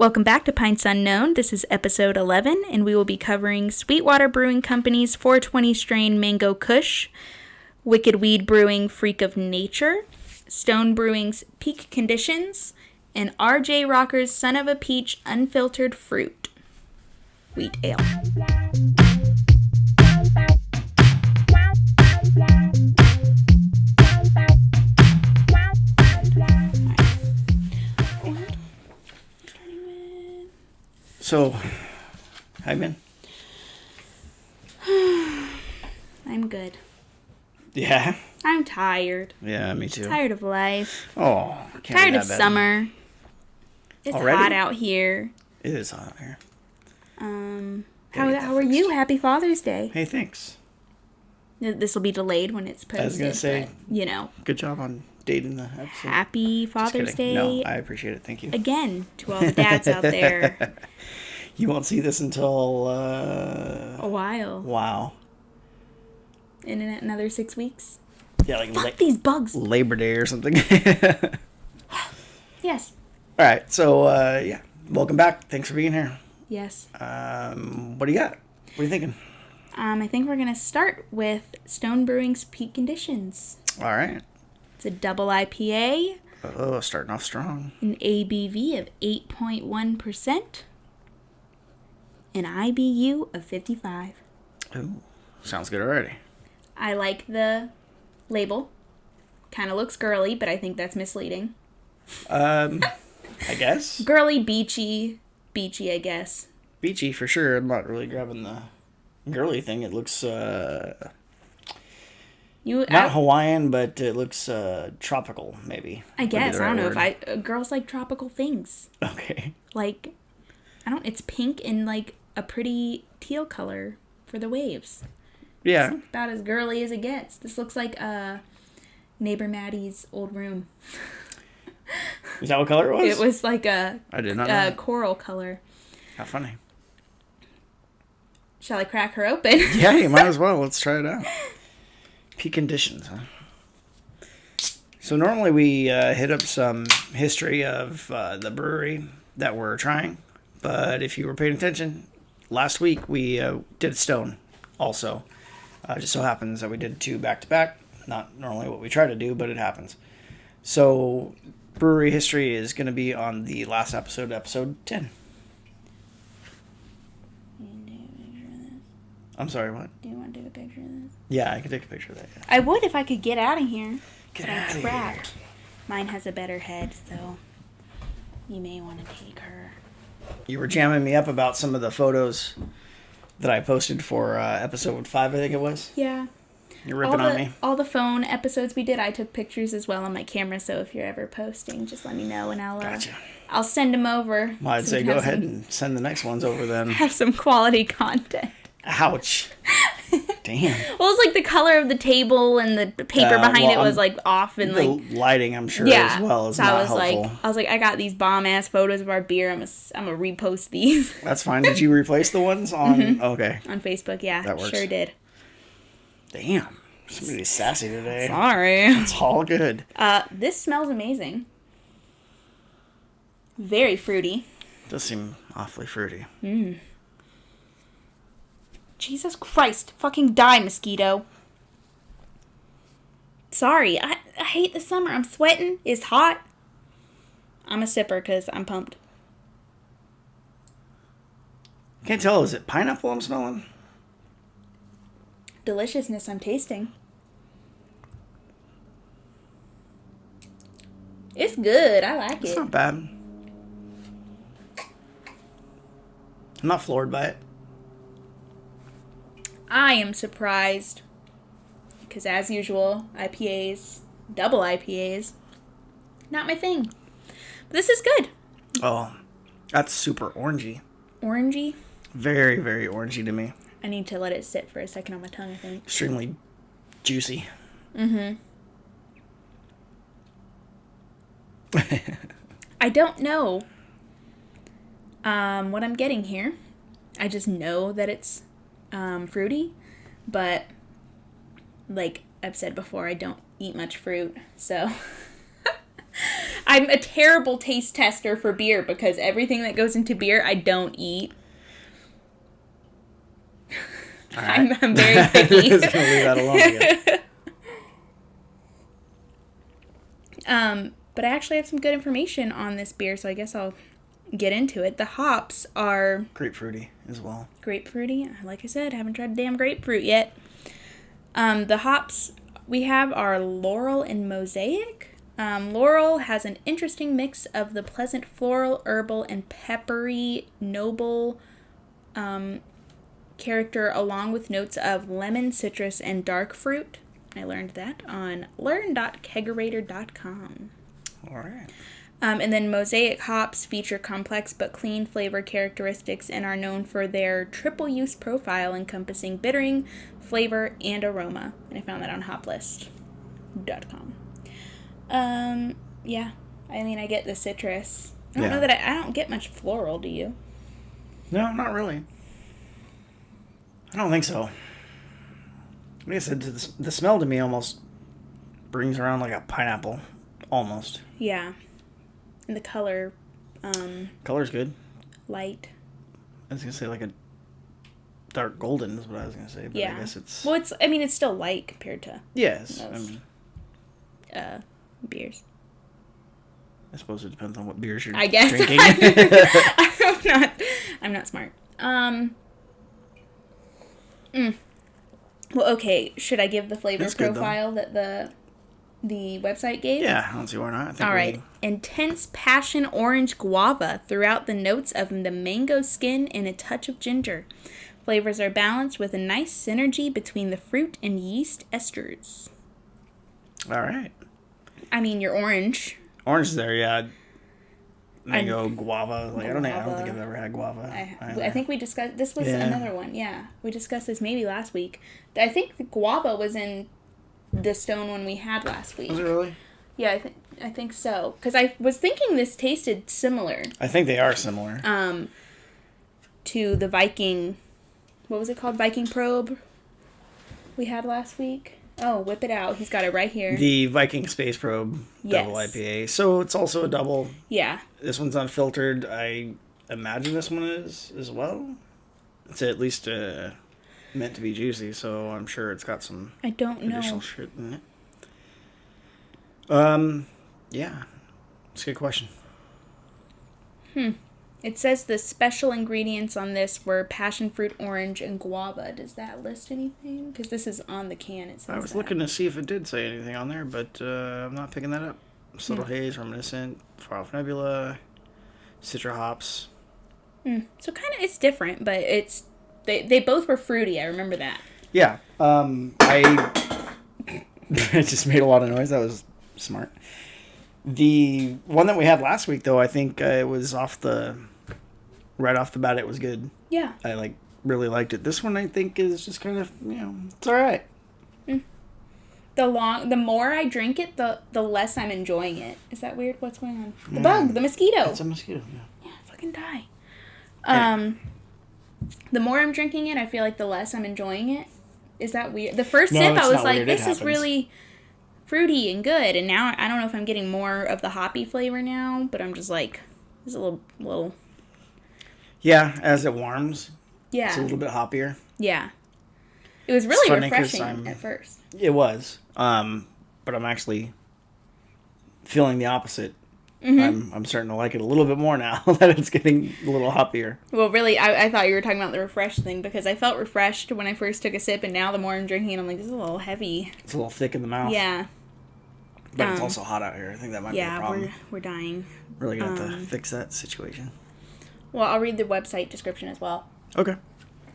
Welcome back to Pints Unknown. This is episode 11, and we will be covering Water Brewing Company's 420 strain Mango Kush, Wicked Weed Brewing Freak of Nature, Stone Brewing's Peak Conditions, and RJ Rocker's Son of a Peach Unfiltered Fruit Wheat Ale. So, how you been? I'm good. Yeah? I'm tired. Yeah, me too. Tired of life. Oh, can't tired be of that bad. Summer. It's Already? hot out here. It is hot here. How are you? Happy Father's Day. Hey, thanks. This will be delayed when it's posted. I was going to say, but, good job on dating the episode. Happy Father's Day. No, I appreciate it. Thank you. Again, to all the dads out there. You won't see this until... a while. Wow. In another 6 weeks. Yeah, like... Fuck these bugs. Labor Day or something. Yes. All right, so, yeah. Welcome back. Thanks for being here. Yes. What do you got? What are you thinking? I think we're going to start with Stone Brewing's Peak Conditions. All right. It's a double IPA. Oh, starting off strong. An ABV of 8.1%. An IBU of 55. Ooh, sounds good already. I like the label. Kind of looks girly, but I think that's misleading. I guess. Girly, beachy, I guess. Beachy for sure. I'm not really grabbing the girly thing. It looks not Hawaiian, but it looks tropical, maybe. I guess. I don't know if girls like tropical things. Okay. Like, it's pink and like a pretty teal color for the waves. Yeah. It's about as girly as it gets. This looks like neighbor Maddie's old room. Is that what color it was? It was like I did not know. Coral color. How funny. Shall I crack her open? Yeah, you might as well. Let's try it out. Peak Conditions, huh? So normally we hit up some history of the brewery that we're trying. But if you were paying attention, last week we did Stone also. Just so happens that we did two back-to-back. Not normally what we try to do, but it happens. So brewery history is going to be on the last episode 10. I'm sorry, what? Do you want to take a picture of this? Yeah, I can take a picture of that. Yeah. I would if I could get out of here. Get out of here. Mine has a better head, so you may want to take her. You were jamming me up about some of the photos that I posted for episode 5, I think it was. Yeah. You're ripping on me. All the phone episodes we did, I took pictures as well on my camera, so if you're ever posting, just let me know and Gotcha. I'll send them over. Well, I'd say go ahead and send the next ones over then. Have some quality content. Ouch. Damn. Well, it's like the color of the table and the paper behind it was like off and the like lighting, I'm sure, as well is so not I was helpful. I got these bomb ass photos of our beer. I'm gonna repost these. That's fine. Did you replace the ones on? Mm-hmm. Okay. On Facebook, yeah, that works. Sure did. Damn, somebody's sassy today. Sorry. It's all good. This smells amazing. Very fruity. Does seem awfully fruity. Jesus Christ. Fucking die, mosquito. Sorry. I hate the summer. I'm sweating. It's hot. I'm a sipper because I'm pumped. Can't tell. Is it pineapple I'm smelling? Deliciousness I'm tasting. It's good. I like it. It's not bad. I'm not floored by it. I am surprised because, as usual, IPAs, double IPAs, not my thing. But this is good. Oh, that's super orangey. Orangey? Very, very orangey to me. I need to let it sit for a second on my tongue, I think. Extremely juicy. Mm-hmm. I don't know what I'm getting here. I just know that it's fruity, but like I've said before, I don't eat much fruit, so I'm a terrible taste tester for beer because everything that goes into beer I don't eat. Right. I'm very picky. Just gonna leave that alone again. But I actually have some good information on this beer, so I guess I'll get into it. The hops are Grapefruity as well. grapefruity. Like I said, haven't tried damn grapefruit yet. The hops we have are Laurel and Mosaic. Laurel has an interesting mix of the pleasant floral, herbal, and peppery noble character, along with notes of lemon, citrus, and dark fruit. I learned that on learn.kegerator.com. All right. And then Mosaic hops feature complex but clean flavor characteristics and are known for their triple use profile encompassing bittering, flavor, and aroma. And I found that on hoplist.com. Yeah. I mean, I get the citrus. I don't know that I don't get much floral, do you? No, not really. I don't think so. Like I said, the smell to me almost brings around like a pineapple. Almost. Yeah. And the color, Color's good. light. I was going to say like a dark golden is what I was going to say, but Yeah. I guess it's... Well, it's still light compared to Yes. most, beers. I suppose it depends on what beers you're I guess. drinking. I'm not smart. Well, okay. Should I give the flavor That's good, profile that the website gave? Yeah, I don't see why not. I think All right. Intense passion orange guava throughout the notes of the mango skin and a touch of ginger. Flavors are balanced with a nice synergy between the fruit and yeast esters. All right. I mean, your orange. Orange is there, yeah. Mango, guava. Like I don't think I've ever had guava. I think we discussed this was another one. Yeah, we discussed this maybe last week. I think the guava was in the Stone one we had last week. Was it really? Yeah, I think so. Because I was thinking this tasted similar. I think they are similar. To the Viking. What was it called? Viking Probe. We had last week. Oh, whip it out. He's got it right here. The Viking Space Probe double IPA. So it's also a double. Yeah. This one's unfiltered. I imagine this one is as well. It's at least meant to be juicy, so I'm sure it's got some additional shit in it. Yeah. It's a good question. It says the special ingredients on this were passion fruit, orange, and guava. Does that list anything? Because this is on the can. It says I was looking to see if it did say anything on there, but I'm not picking that up. Subtle haze, reminiscent, far off nebula, citra hops. So kind of, it's different, but it's they both were fruity. I remember that. Yeah. I just made a lot of noise. That was smart. The one that we had last week, though, I think it was right off the bat, it was good. Yeah. I really liked it. This one, I think, is just kind of, it's all right. The more I drink it, the less I'm enjoying it. Is that weird? What's going on? The bug, the mosquito. It's a mosquito. Yeah, fucking die. The more I'm drinking it, I feel like the less I'm enjoying it. Is that weird? The first sip, I was like, this is really fruity and good, and now I don't know if I'm getting more of the hoppy flavor now, but I'm just like, it's a little. Yeah, as it warms. Yeah. It's a little bit hoppier. Yeah. It was really funny refreshing at first. It was. But I'm actually feeling the opposite. I'm starting to like it a little bit more now that it's getting a little hoppier. Well, really, I thought you were talking about the refresh thing because I felt refreshed when I first took a sip, and now the more I'm drinking it, I'm like, this is a little heavy. It's a little thick in the mouth. Yeah. But it's also hot out here. I think that might be a problem. Yeah, we're dying. Really gonna have to fix that situation. Well, I'll read the website description as well. Okay.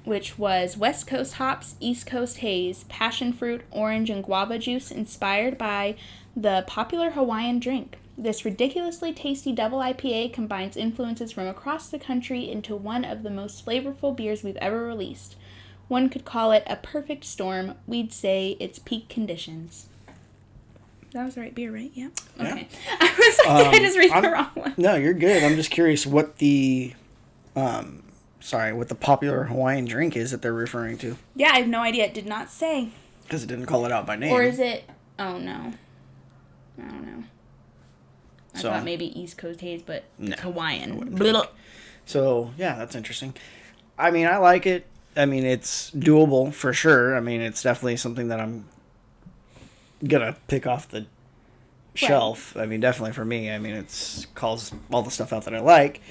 Which was West Coast hops, East Coast haze, passion fruit, orange, and guava juice inspired by the popular Hawaiian drink. This ridiculously tasty double IPA combines influences from across the country into one of the most flavorful beers we've ever released. One could call it a perfect storm. We'd say it's peak conditions. That was the right beer, right? Yeah. Okay. Yeah. I was like, did I just read the wrong one? No, you're good. I'm just curious what the popular Hawaiian drink is that they're referring to. Yeah, I have no idea. It did not say. Because it didn't call it out by name. Or is it... Oh, no. I don't know. I thought maybe East Coast haze, but it's Hawaiian. So, yeah, that's interesting. I mean, I like it. I mean, it's doable for sure. I mean, it's definitely something that I'm gonna pick off the shelf. I mean, definitely for me. I mean, it's calls all the stuff out that I like,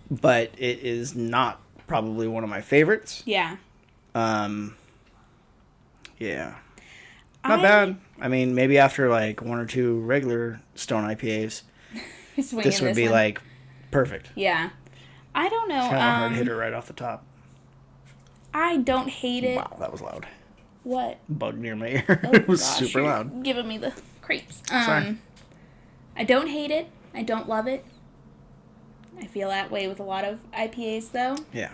but it is not probably one of my favorites. Yeah. Yeah. Not bad. I mean, maybe after like one or two regular Stone IPAs, this would be like perfect. Yeah. I don't know. It's kind of a hard hitter right off the top. I don't hate it. Wow, that was loud. What? Bug near my ear. It was super loud. Giving me the creeps. Sorry. I don't hate it. I don't love it. I feel that way with a lot of IPAs, though. Yeah.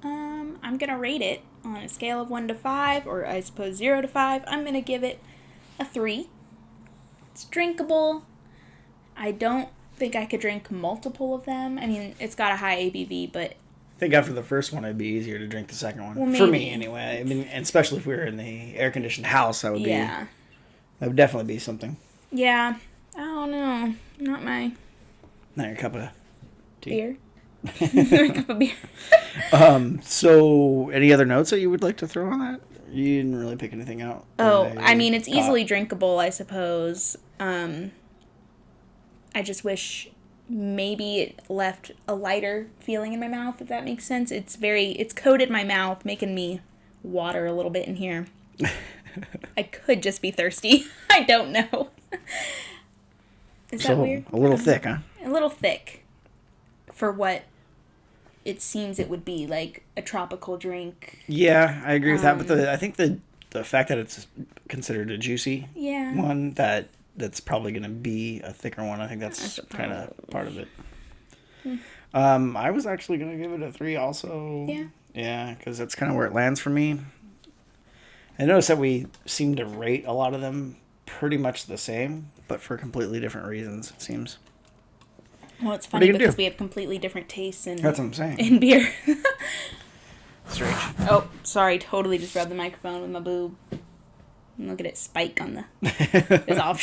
I'm gonna rate it on a scale of 1 to 5, or I suppose 0 to 5. I'm gonna give it a 3. It's drinkable. I don't think I could drink multiple of them. I mean, it's got a high ABV, but I think after the first one, it'd be easier to drink the second one. Well, for me, anyway. I mean, and especially if we were in the air-conditioned house, that would be... Yeah. That would definitely be something. Yeah. I don't know. Not your cup of tea. Beer. Not a cup of beer. So, any other notes that you would like to throw on that? You didn't really pick anything out. Oh, I mean, it's easily drinkable, I suppose. I just wish maybe it left a lighter feeling in my mouth, if that makes sense. It's coated my mouth, making me water a little bit in here. I could just be thirsty. I don't know. Is that weird? A little thick, huh? A little thick for what it seems it would be, like a tropical drink. Yeah, I agree with that. But I think the fact that it's considered a juicy one, that's probably going to be a thicker one. I think that's kind of part of it. I was actually going to give it a 3 also. Yeah. Yeah, because that's kind of where it lands for me. I noticed that we seem to rate a lot of them pretty much the same, but for completely different reasons, it seems. Well, it's funny because we have completely different tastes in, that's what I'm saying. In beer. Strange. Oh, sorry. Totally just rubbed the microphone with my boob. And look at it spike on the... It's all...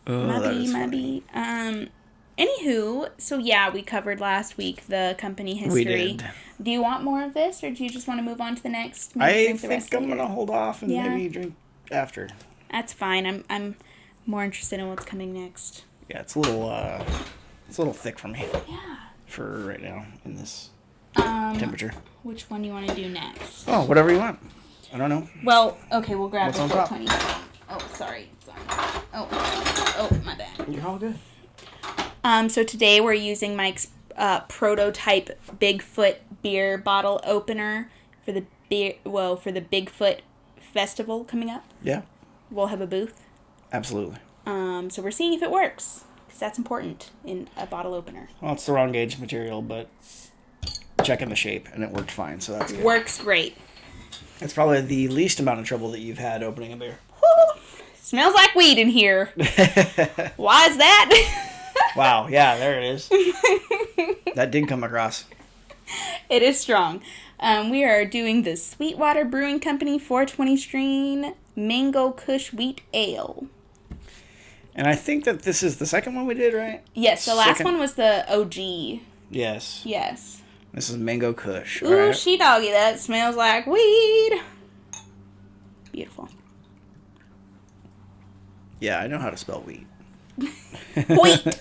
My bee. Anywho, so yeah, we covered last week the company history. We did. Do you want more of this, or do you just want to move on to the next? I think I'm going to hold off and maybe drink after. That's fine. I'm more interested in what's coming next. Yeah, it's a little thick for me. Yeah. For right now in this temperature. Which one do you want to do next? Oh, whatever you want. I don't know. Well, okay, we'll grab What's the on top? 420. Oh, sorry. Oh, my bad. You're all good. So today we're using Mike's prototype Bigfoot beer bottle opener for the Bigfoot festival coming up. Yeah. We'll have a booth. Absolutely. So we're seeing if it works, because that's important in a bottle opener. Well, it's the wrong gauge material, but checking the shape, and it worked fine, so that's good. Works great. It's probably the least amount of trouble that you've had opening a beer. Woo! Smells like weed in here. Why is that? Wow, yeah, there it is. That did come across. It is strong. We are doing the Water Brewing Company 420 strain Mango Kush Wheat Ale. And I think that this is the second one we did, right? Yes, the last one was the OG. Yes. Yes. This is Mango Kush. Ooh, right. She-doggy, that smells like weed. Beautiful. Yeah, I know how to spell wheat. Wheat!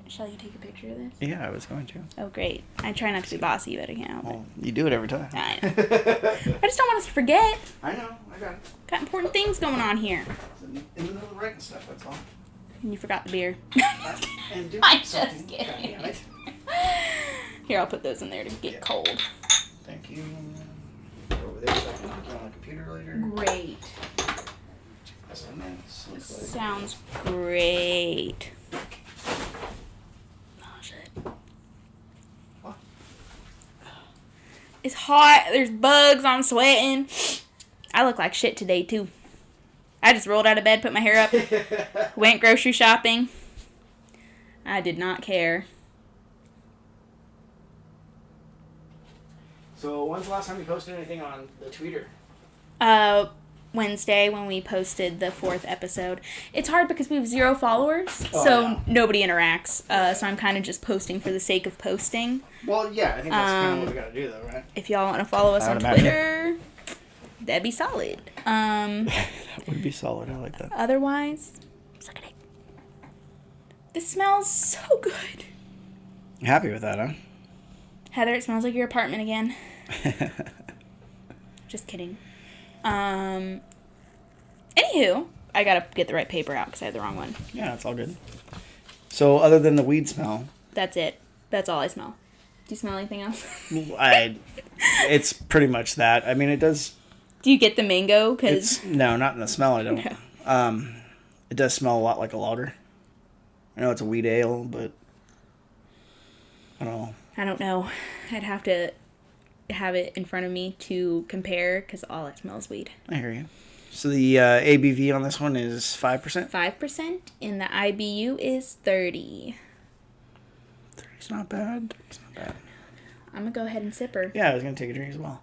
Shall you take a picture of this? Yeah, I was going to. Oh, great. I try not to be bossy, but I can't help it. Well, you do it every time. I know. I just don't want us to forget. I know. I got it. Got important things going on here. In the middle of writing stuff, that's all. And you forgot the beer. I'm just kidding. Here, I'll put those in there to get cold. Thank you. Over there so I can look on the computer later. Great. Sounds great. Oh, shit. What? It's hot. There's bugs. I'm sweating. I look like shit today, too. I just rolled out of bed, put my hair up, went grocery shopping. I did not care. So, when's the last time you posted anything on the Twitter? Wednesday when we posted the 4th episode. It's hard because we have 0 followers, nobody interacts. So I'm kind of just posting for the sake of posting. Well, yeah, I think that's kind of what we gotta do, though, right? If y'all want to follow us on Twitter, that'd be solid. That would be solid. I like that. Otherwise, suck it. This smells so good. You happy with that, huh? Heather, it smells like your apartment again. Just kidding. Anywho, I gotta get the right paper out because I had the wrong one. Yeah, it's all good. So, other than the weed smell... That's it. That's all I smell. Do you smell anything else? It's pretty much that. I mean, it does... Do you get the mango? No, not in the smell, I don't. No. It does smell a lot like a lager. I know it's a wheat ale, but... I don't know. I don't know. I'd have to have it in front of me to compare because all I smell is weed. I hear you. So the ABV on this one is 5%? 5%, and the IBU is 30. 30's not bad. It's not bad. I'm going to go ahead and sip her. Yeah, I was going to take a drink as well.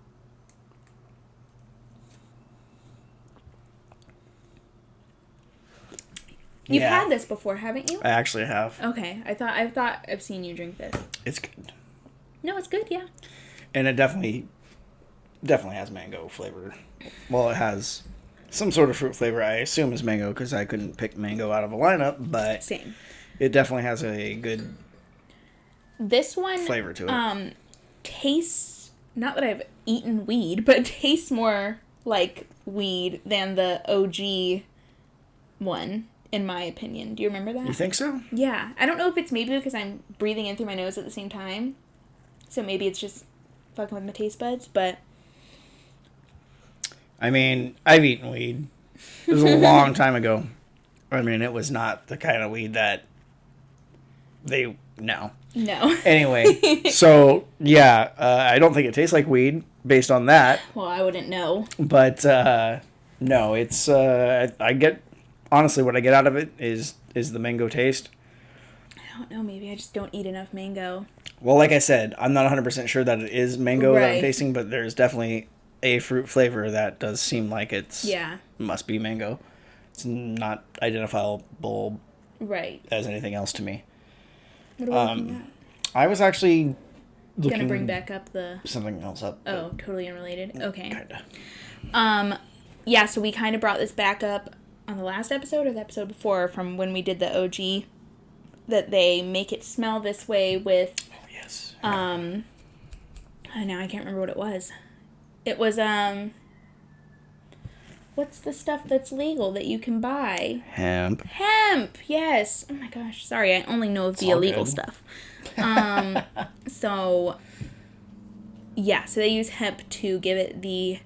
You've had this before, haven't you? I actually have. Okay. I thought I've seen you drink this. It's good. No, it's good, yeah. And it definitely has mango flavor. Well, it has some sort of fruit flavor. I assume is mango because I couldn't pick mango out of a lineup, but same. It definitely has a good flavor to it. Tastes, not that I've eaten weed, but tastes more like weed than the OG one, in my opinion. Do you remember that? You think so? Yeah. I don't know if it's maybe because I'm breathing in through my nose at the same time. So maybe it's just fucking with my taste buds, but... I mean, I've eaten weed. It was a long time ago. I mean, it was not the kind of weed that No. Anyway, so, yeah, I don't think it tastes like weed based on that. Well, I wouldn't know. But, no, it's, I get, honestly, what I get out of it is the mango taste. I don't know, maybe I just don't eat enough mango. Well, like I said, I'm not 100% sure that it is mango that I'm tasting, but there's definitely a fruit flavor that does seem like must be mango. It's not identifiable as anything else to me. What are we looking at? I was actually looking... Gonna bring back up something else up. Oh, totally unrelated? Okay. Kinda. Yeah, so we kind of brought this back up on the last episode or the episode before from when we did the OG, that they make it smell this way with... Oh, yes. Now I can't remember what it was. It was, what's the stuff that's legal that you can buy? Hemp, yes. Oh my gosh, sorry, I only know of the illegal stuff. So, yeah, so they use hemp to give it the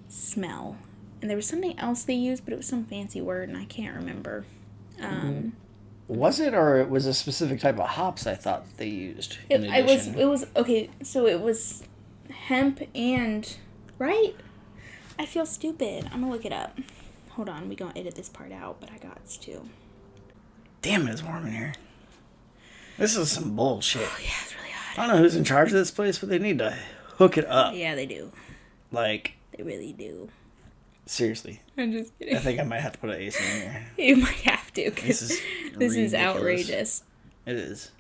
smell. And there was something else they used, but it was some fancy word, and I can't remember. Was it, or it was a specific type of hops I thought they used? It was, okay, so it was hemp and... Right? I feel stupid. I'm gonna look it up. Hold on, we gonna edit this part out, but I got to. Damn, it's warm in here. This is some bullshit. Oh, yeah, it's really hot. I don't know who's in charge of this place, but they need to hook it up. Yeah, they do. Like... They really do. Seriously. I'm just kidding. I think I might have to put an AC in here. You might have to, because this is ridiculous. outrageous. It is.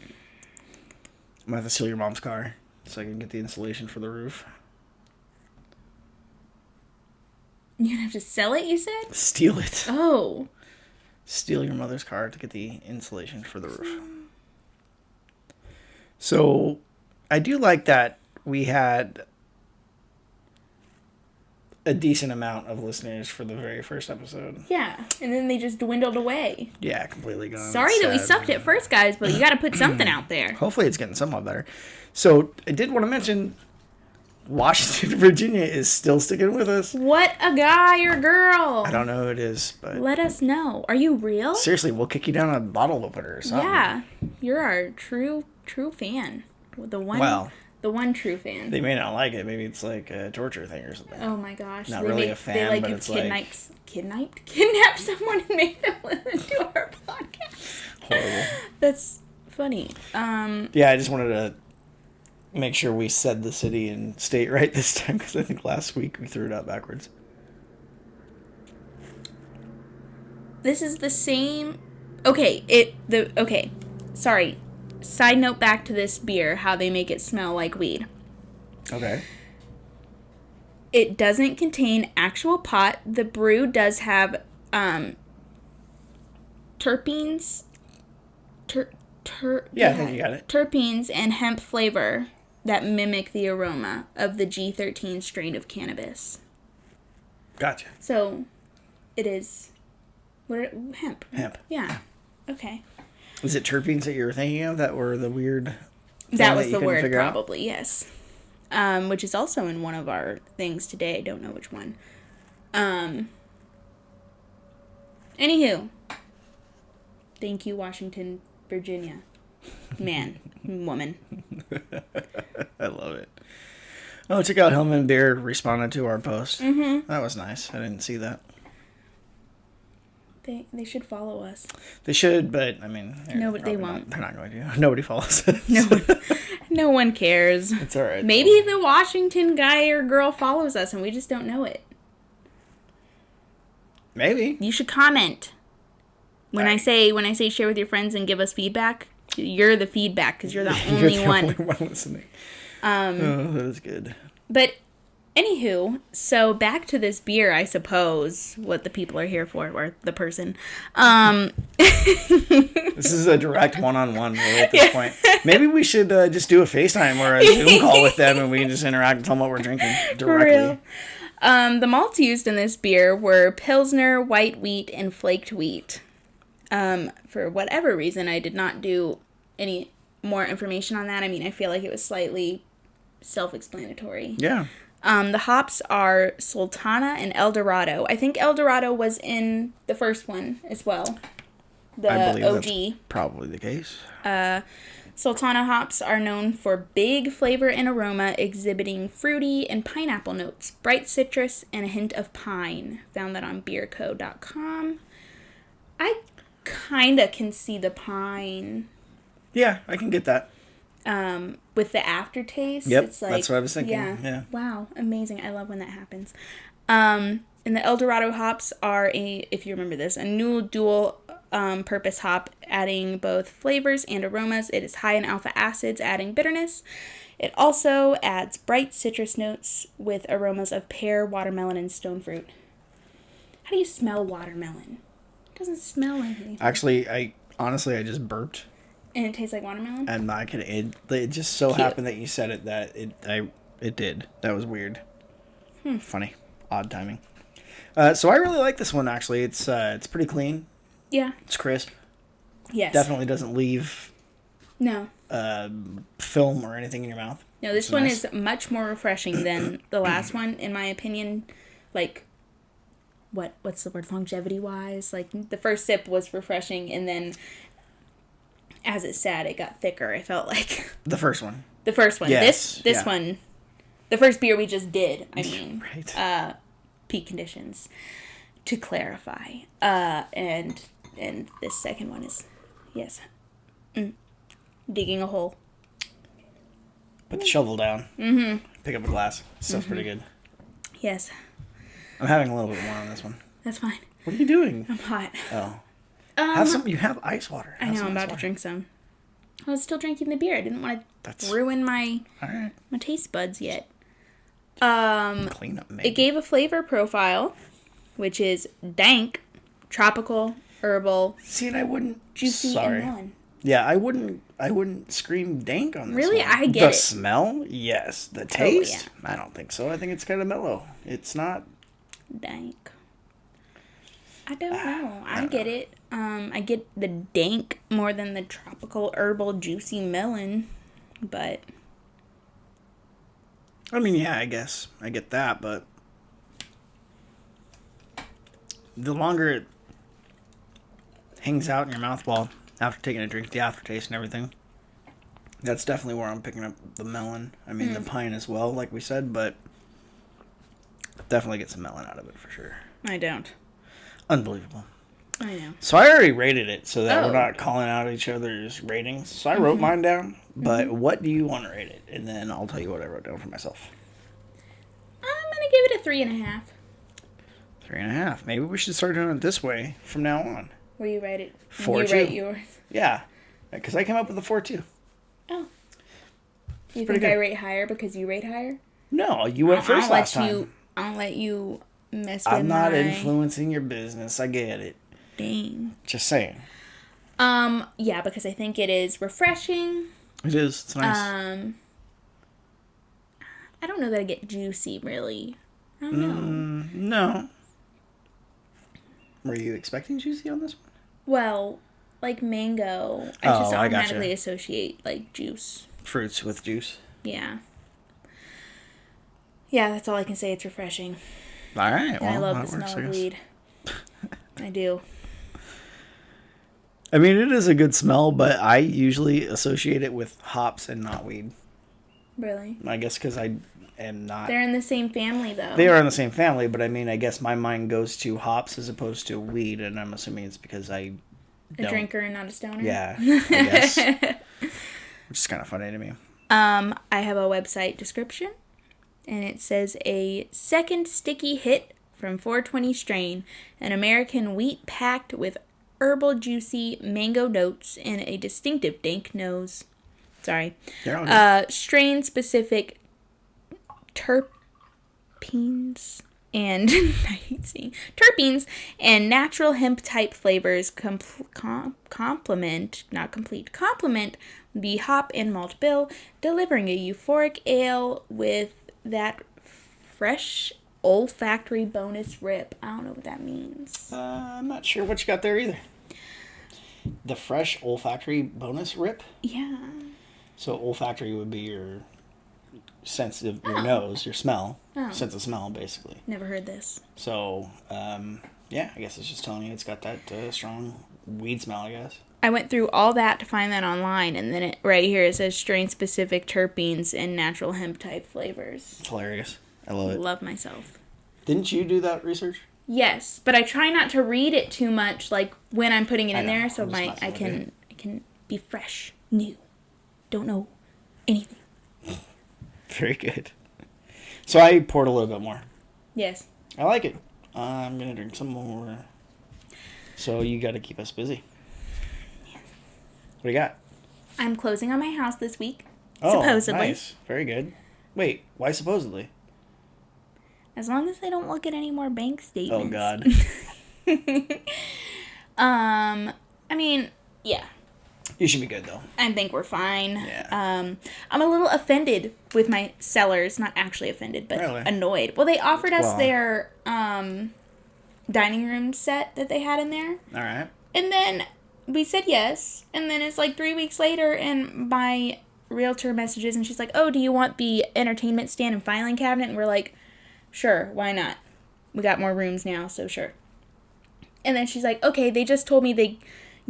I'm gonna have to steal your mom's car so I can get the insulation for the roof. You're gonna have to sell it, you said? Steal it. Oh. Steal your mother's car to get the insulation for the roof. So, I do like that we had a decent amount of listeners for the very first episode. Yeah, and then they just dwindled away. Yeah, completely gone. Sorry that we sucked at first, guys, but you gotta put something out there. Hopefully it's getting somewhat better. So, I did want to mention... Washington, Virginia is still sticking with us. What a guy or girl. I don't know who it is, but... Let us know. Are you real? Seriously, we'll kick you down a bottle opener or something. Yeah. You're our true fan. The one true fan. They may not like it. Maybe it's like a torture thing or something. Oh my gosh. Not really a fan, but it's kidnap someone and make them listen to our podcast. Horrible. That's funny. Yeah, I just wanted to make sure we said the city and state right this time, because I think last week we threw it out backwards. This is the same. Okay, Sorry. Side note back to this beer, how they make it smell like weed. Okay. It doesn't contain actual pot. The brew does have terpenes. I think you got it. Terpenes and hemp flavor that mimic the aroma of the G13 strain of cannabis. Gotcha. So, it is hemp. Hemp. Yeah. Okay. Was it terpenes that you were thinking of that were the weird? That was the word, probably. Yes. Which is also in one of our things today. I don't know which one. Anywho. Thank you, Washington, Virginia. Man. Woman. I love it. Oh, check out Hillman Beer responded to our post. Mm-hmm. That was nice. I didn't see that. They should follow us. They should, but I mean, no, but they won't. They're not going to. Nobody follows us. No one cares. It's all right. Maybe the Washington guy or girl follows us and we just don't know it. Maybe. You should comment. When I say share with your friends and give us feedback, you're the feedback because you're the only one. You're the only one listening. That is good. But anywho, so back to this beer, I suppose, what the people are here for, or the person. This is a direct one-on-one really at this point. Maybe we should just do a FaceTime or a Zoom call with them and we can just interact and tell them what we're drinking directly. The malts used in this beer were Pilsner, white wheat, and flaked wheat. For whatever reason, I did not do any more information on that. I mean, I feel like it was slightly self-explanatory. Yeah. The hops are Sultana and El Dorado. I think El Dorado was in the first one as well. I believe OG. That's probably the case. Sultana hops are known for big flavor and aroma, exhibiting fruity and pineapple notes, bright citrus, and a hint of pine. Found that on beerco.com. I kind of can see the pine. Yeah, I can get that. With the aftertaste. Yep, it's like, that's what I was thinking. Yeah. Wow, amazing. I love when that happens. And the El Dorado hops are if you remember this, a new dual purpose hop, adding both flavors and aromas. It is high in alpha acids, adding bitterness. It also adds bright citrus notes with aromas of pear, watermelon, and stone fruit. How do you smell watermelon? It doesn't smell like anything. Actually, I just burped. And it tastes like watermelon? And it just so happened that you said it that it did. That was weird. Funny. Odd timing. So I really like this one, actually. It's pretty clean. Yeah. It's crisp. Yes. Definitely doesn't leave film or anything in your mouth. No, this one is much more refreshing than the last one, in my opinion. Like, what's the word? Longevity-wise? Like, the first sip was refreshing, and then as it sat, it got thicker, I felt like. The first one. The first one. Yes. This one. The first beer we just did, I mean. Right. Peak conditions, to clarify. And this second one is, yes. Digging a hole. Put the shovel down. Mm-hmm. Pick up a glass. Stuff's pretty good. Yes. I'm having a little bit more on this one. That's fine. What are you doing? I'm hot. Oh. Have some. You have ice water. I know. I'm about to drink some. I was still drinking the beer. I didn't want to ruin my taste buds yet. Clean up, maybe. It gave a flavor profile, which is dank, tropical, herbal. See, and I wouldn't. Juicy and melon. Yeah, I wouldn't scream dank on this. Really, one. I get it. The smell, yes. The taste, I don't think so. I think it's kind of mellow. It's not dank. I don't know. I get it. I get the dank more than the tropical, herbal, juicy melon, but. I mean, yeah, I guess I get that, but the longer it hangs out in your mouth while after taking a drink, the aftertaste and everything, that's definitely where I'm picking up the melon. I mean, the pine as well, like we said, but definitely get some melon out of it for sure. I don't. Unbelievable. I know. So I already rated it so that we're not calling out each other's ratings. So I wrote mine down, but what do you want to rate it? And then I'll tell you what I wrote down for myself. I'm going to give it a 3.5. 3.5. Maybe we should start doing it this way from now on. Where you write it? 4.2. You write yours. Yeah, because I came up with a 4.2. Oh. You think I rate higher because you rate higher? No, you went first last time. I don't let you mess with I'm not influencing your business. I get it. Dang. Just saying. Yeah, because I think it is refreshing. It is. It's nice. I don't know that I get juicy, really. I don't know. No. Were you expecting juicy on this one? Well, like mango, I just automatically associate, like, juice. Fruits with juice. Yeah. Yeah, that's all I can say. It's refreshing. All right. Well, I love the smell of weed. I do. I mean, it is a good smell, but I usually associate it with hops and not weed. Really? I guess because I am not... They're in the same family, though. They are in the same family, but I mean, I guess my mind goes to hops as opposed to weed, and I'm assuming it's because I don't... A drinker and not a stoner? Yeah, I guess. Which is kind of funny to me. I have a website description, and it says a second sticky hit from 420 strain, an American wheat packed with herbal juicy mango notes and a distinctive dank nose. Sorry. Strain specific terpenes and terpenes and natural hemp type flavors complement the hop and malt bill, delivering a euphoric ale with that fresh olfactory bonus rip. I don't know what that means. I'm not sure what you got there either. The fresh olfactory bonus rip? Yeah. So olfactory would be your sense of your nose, your smell. Sense of smell, basically. Never heard this. So, yeah, I guess it's just telling you it's got that strong weed smell, I guess. I went through all that to find that online, and then right here it says strain-specific terpenes and natural hemp-type flavors. It's hilarious. I love it. Love myself. Didn't you do that research? Yes, but I try not to read it too much, like when I'm putting it in there, so I can be fresh, new, don't know anything. Very good. So I poured a little bit more. Yes. I like it. I'm gonna drink some more. So you got to keep us busy. What do you got? I'm closing on my house this week. Oh, supposedly. Nice. Very good. Wait, why supposedly? As long as I don't look at any more bank statements. Oh, God. I mean, yeah. You should be good, though. I think we're fine. Yeah. I'm a little offended with my sellers. Not actually offended, but annoyed. Well, they offered us their dining room set that they had in there. All right. And then we said yes. And then it's like 3 weeks later, and my realtor messages, and she's like, oh, do you want the entertainment stand and filing cabinet? And we're like, sure, why not? We got more rooms now, so sure. And then she's like, okay, they just told me they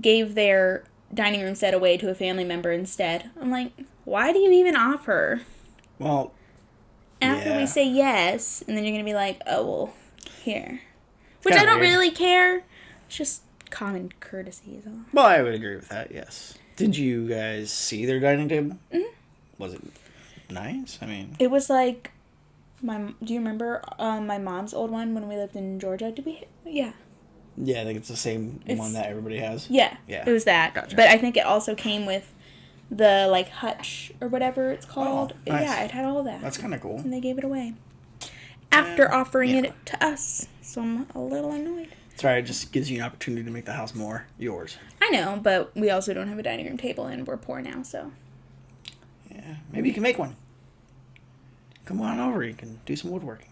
gave their dining room set away to a family member instead. I'm like, why do you even offer? Well, after we say yes, and then you're going to be like, oh, well, here. Which I don't really care. It's just common courtesy is all. Well, I would agree with that, yes. Did you guys see their dining table? Mm-hmm. Was it nice? I mean... It was like... do you remember my mom's old one when we lived in Georgia? Did we? Yeah. Yeah, I think it's the same one that everybody has. Yeah. Yeah. It was that. Gotcha. But I think it also came with the, like, hutch or whatever it's called. Oh, nice. Yeah, it had all of that. That's kind of cool. And they gave it away. After offering it to us. So I'm a little annoyed. That's right. It just gives you an opportunity to make the house more yours. I know, but we also don't have a dining room table and we're poor now, so. Yeah. Maybe you can make one. Come on over. You can do some woodworking.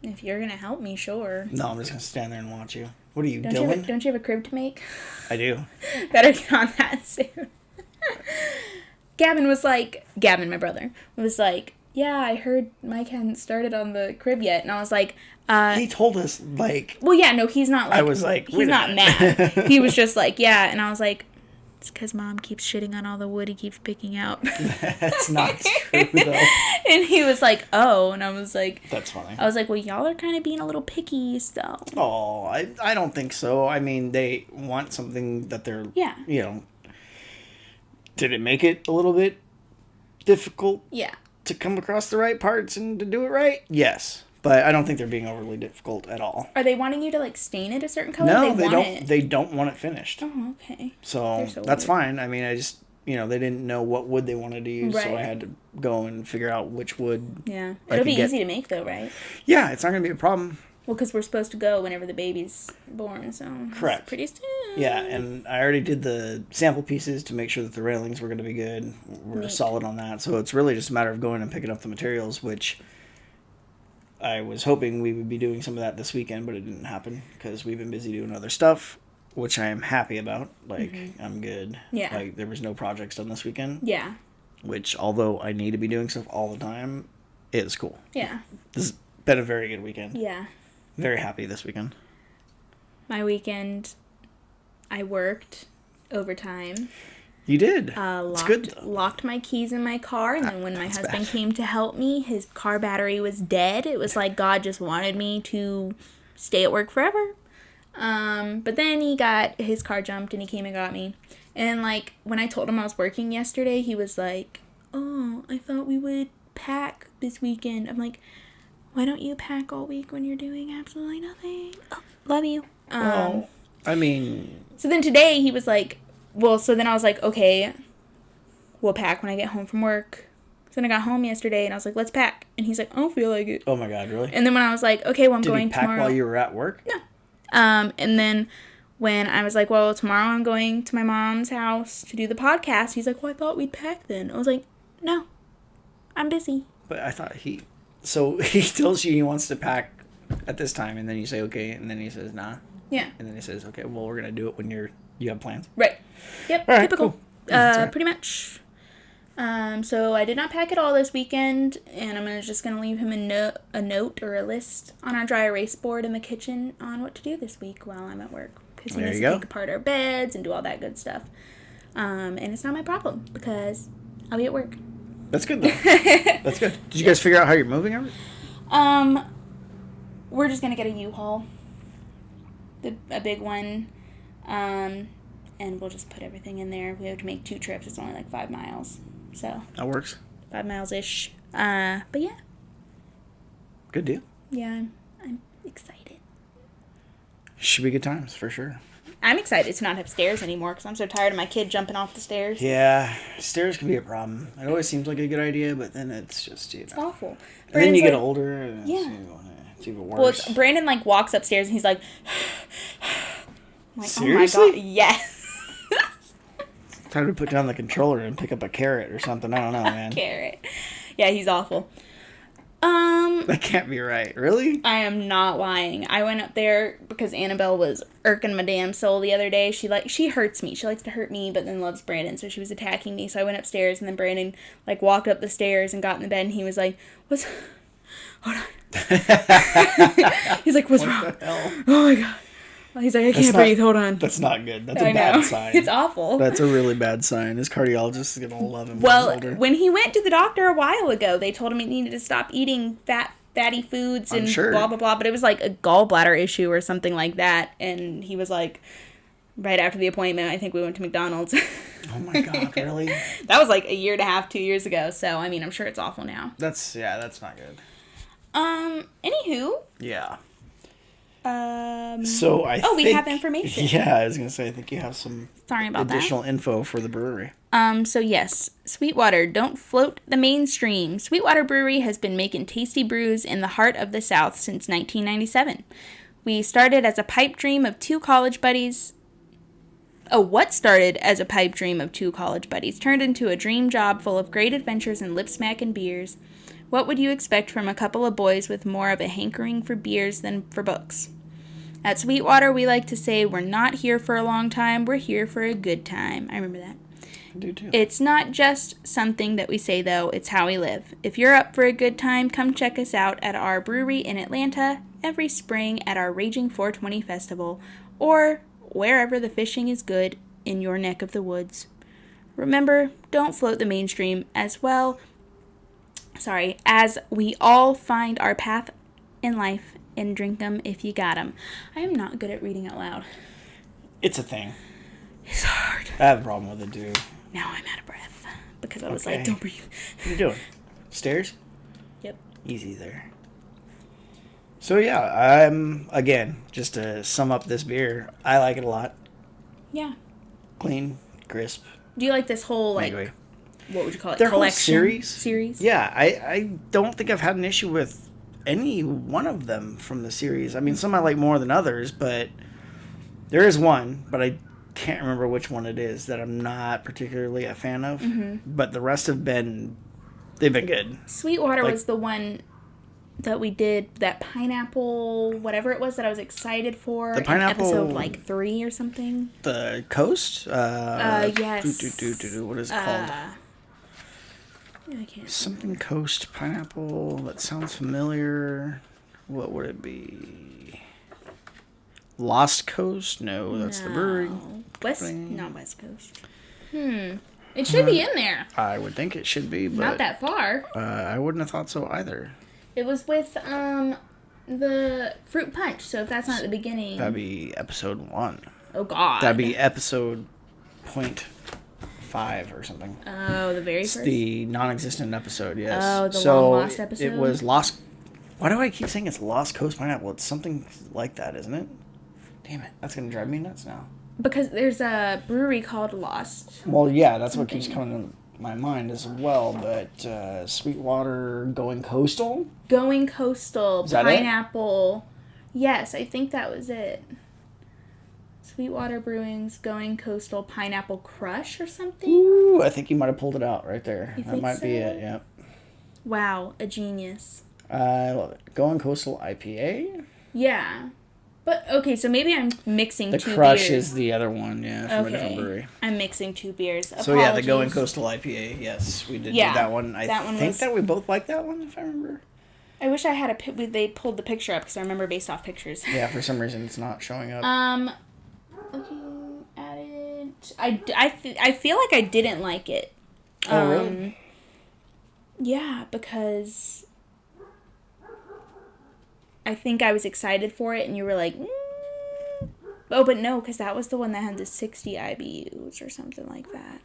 If you're going to help me, sure. No, I'm just going to stand there and watch you. What are you, Dylan? Don't you have a crib to make? I do. Better get on that soon. Gavin, my brother, was like, yeah, I heard Mike hadn't started on the crib yet. And I was like, he told us, like... Well, yeah, no, he's not like... I was like, he's not mad. He was just like, yeah. And I was like, it's because Mom keeps shitting on all the wood he keeps picking out. That's not true, though. And he was like, oh. And I was like... That's funny. I was like, well, y'all are kind of being a little picky, so... Oh, I don't think so. I mean, they want something that they're... Yeah. You know... Did it make it a little bit difficult? Yeah. To come across the right parts and to do it right? Yes. But I don't think they're being overly difficult at all. Are they wanting you to, like, stain it a certain color? No, they don't. They don't want it finished. Oh, okay. So that's fine. I mean, I just, they didn't know what wood they wanted to use, so I had to go and figure out which wood. Yeah. It'll be easy to make, though, right? Yeah, it's not going to be a problem. Well, because we're supposed to go whenever the baby's born, so... Correct. Pretty soon. Yeah, and I already did the sample pieces to make sure that the railings were going to be good. We're solid on that. So it's really just a matter of going and picking up the materials, which I was hoping we would be doing some of that this weekend, but it didn't happen because we've been busy doing other stuff, which I am happy about. Like, I'm good. Yeah. Like, there was no projects done this weekend. Yeah. Which, although I need to be doing stuff all the time, is cool. Yeah. This has been a very good weekend. Yeah. Very happy this weekend. My weekend, I worked overtime. You did. It's good, though. Locked my keys in my car, and then when my husband came to help me, his car battery was dead. It was like God just wanted me to stay at work forever. But then he got his car jumped, and he came and got me. And, like, when I told him I was working yesterday, he was like, "Oh, I thought we would pack this weekend." I'm like, why don't you pack all week when you're doing absolutely nothing? Oh, love you. Well, I mean... So then today he was like... Well, so then I was like, okay, we'll pack when I get home from work. So then I got home yesterday and I was like, let's pack. And he's like, I don't feel like it. Oh my God, really? And then when I was like, okay, well, I'm going tomorrow. Did he pack while you were at work? No. And then when I was like, well, tomorrow I'm going to my mom's house to do the podcast, he's like, well, I thought we'd pack then. I was like, no, I'm busy. But I thought So he tells you he wants to pack at this time, and then you say, okay, and then he says, nah. Yeah. And then he says, okay, well, we're going to do it when you have plans. Right. Yep, all right, typical. Cool. Yeah, pretty much. So I did not pack at all this weekend, and I'm just going to leave him a note or a list on our dry erase board in the kitchen on what to do this week while I'm at work. Because he needs to take apart our beds and do all that good stuff. And it's not my problem, because I'll be at work. That's good, though. That's good. Did you guys figure out how you're moving over? We're just gonna get a U-Haul, a big one, and we'll just put everything in there. We have to make 2 trips. It's only like 5 miles, so that works. 5 miles ish. But yeah, good deal. Yeah, I'm excited. Should be good times for sure. I'm excited to not have stairs anymore because I'm so tired of my kid jumping off the stairs. Yeah, stairs can be a problem. It always seems like a good idea, but then it's just, It's awful. And then you get older, and it's even worse. Well, Brandon, like, walks upstairs, and he's like... Seriously? Oh, my God. Yes. Time to put down the controller and pick up a carrot or something. I don't know, man. Carrot. Yeah, he's awful. That can't be right. Really? I am not lying. I went up there because Annabelle was irking my damn soul the other day. She hurts me. She likes to hurt me, but then loves Brandon, so she was attacking me. So I went upstairs, and then Brandon, like, walked up the stairs and got in the bed, and he was like, hold on. He's like, what's wrong? What the hell? Oh, my God. He's like, I can't breathe. Hold on. That's not good. That's a bad sign. It's awful. That's a really bad sign. His cardiologist is going to love him. Well, when he went to the doctor a while ago, they told him he needed to stop eating fatty foods and blah, blah, blah. But it was like a gallbladder issue or something like that. And he was like, right after the appointment, I think we went to McDonald's. Oh, my God. Really? That was like a year and a half, 2 years ago. So, I mean, I'm sure it's awful now. That's not good. Anywho. Yeah. We have information. Yeah, I was going to say, I think you have some additional info for the brewery. So yes, Sweetwater, don't float the mainstream. Sweetwater Brewery has been making tasty brews in the heart of the South since 1997. We started as a pipe dream of 2 college buddies. What started as a pipe dream of 2 college buddies turned into a dream job full of great adventures and lip-smacking beers. What would you expect from a couple of boys with more of a hankering for beers than for books? At Sweetwater, we like to say we're not here for a long time, we're here for a good time. I remember that. I do too. It's not just something that we say, though, it's how we live. If you're up for a good time, come check us out at our brewery in Atlanta every spring at our Raging 420 Festival, or wherever the fishing is good in your neck of the woods. Remember, don't float the mainstream as we all find our path in life and drink them if you got them. I am not good at reading out loud. It's a thing. It's hard. I have a problem with it, too. Now I'm out of breath because I was like, don't breathe. What are you doing? Stairs? Yep. Easy there. So yeah, again, just to sum up this beer, I like it a lot. Yeah. Clean, crisp. Do you like this whole, like, Mango-y. what would you call it? Their collection? whole series? Yeah, I don't think I've had an issue with any one of them from the series. I mean, some I like more than others, but there is one, but I can't remember which one it is that I'm not particularly a fan of. Mm-hmm. But the rest they've been good. Sweetwater was the one that we did, that pineapple, whatever it was that I was excited for. The pineapple, in episode 3 or something. The Coast. Yes. What is it called? I can't. Something Coast pineapple. That sounds familiar. What would it be? Lost Coast? No, that's the brewery. Not West Coast. It should be in there. I would think it should be, but not that far. I wouldn't have thought so either. It was with the fruit punch. So if that's not at the beginning, that'd be episode 1. Oh God. That'd be episode 0.5 or something. Oh, the very first. The non-existent episode. Yes. Oh, the long lost episode. It was Lost. Why do I keep saying it's Lost Coast Pineapple? It's something like that, isn't it? Damn it, that's gonna drive me nuts now. Because there's a brewery called Lost. Well, yeah, that's what keeps coming to my mind as well. But Sweetwater Going Coastal. Going Coastal. Is that Pineapple. Yes, I think that was it. Sweetwater Brewing's Going Coastal Pineapple Crush or something. Ooh, I think you might have pulled it out right there. That might be it. Yeah. Wow, a genius. I love it. Going Coastal IPA. Yeah. But, okay, so maybe I'm mixing two beers. The Crush is the other one, yeah, from a different brewery. I'm mixing two beers. Apologies. So, yeah, the Going Coastal IPA, yes, we did do that one. I think that we both liked that one, if I remember. I wish I had they pulled the picture up, because I remember based off pictures. Yeah, for some reason it's not showing up. Looking at it, I feel like I didn't like it. Oh, really? Yeah, because I think I was excited for it, and you were like, oh, but no, because that was the one that had the 60 IBUs or something like that.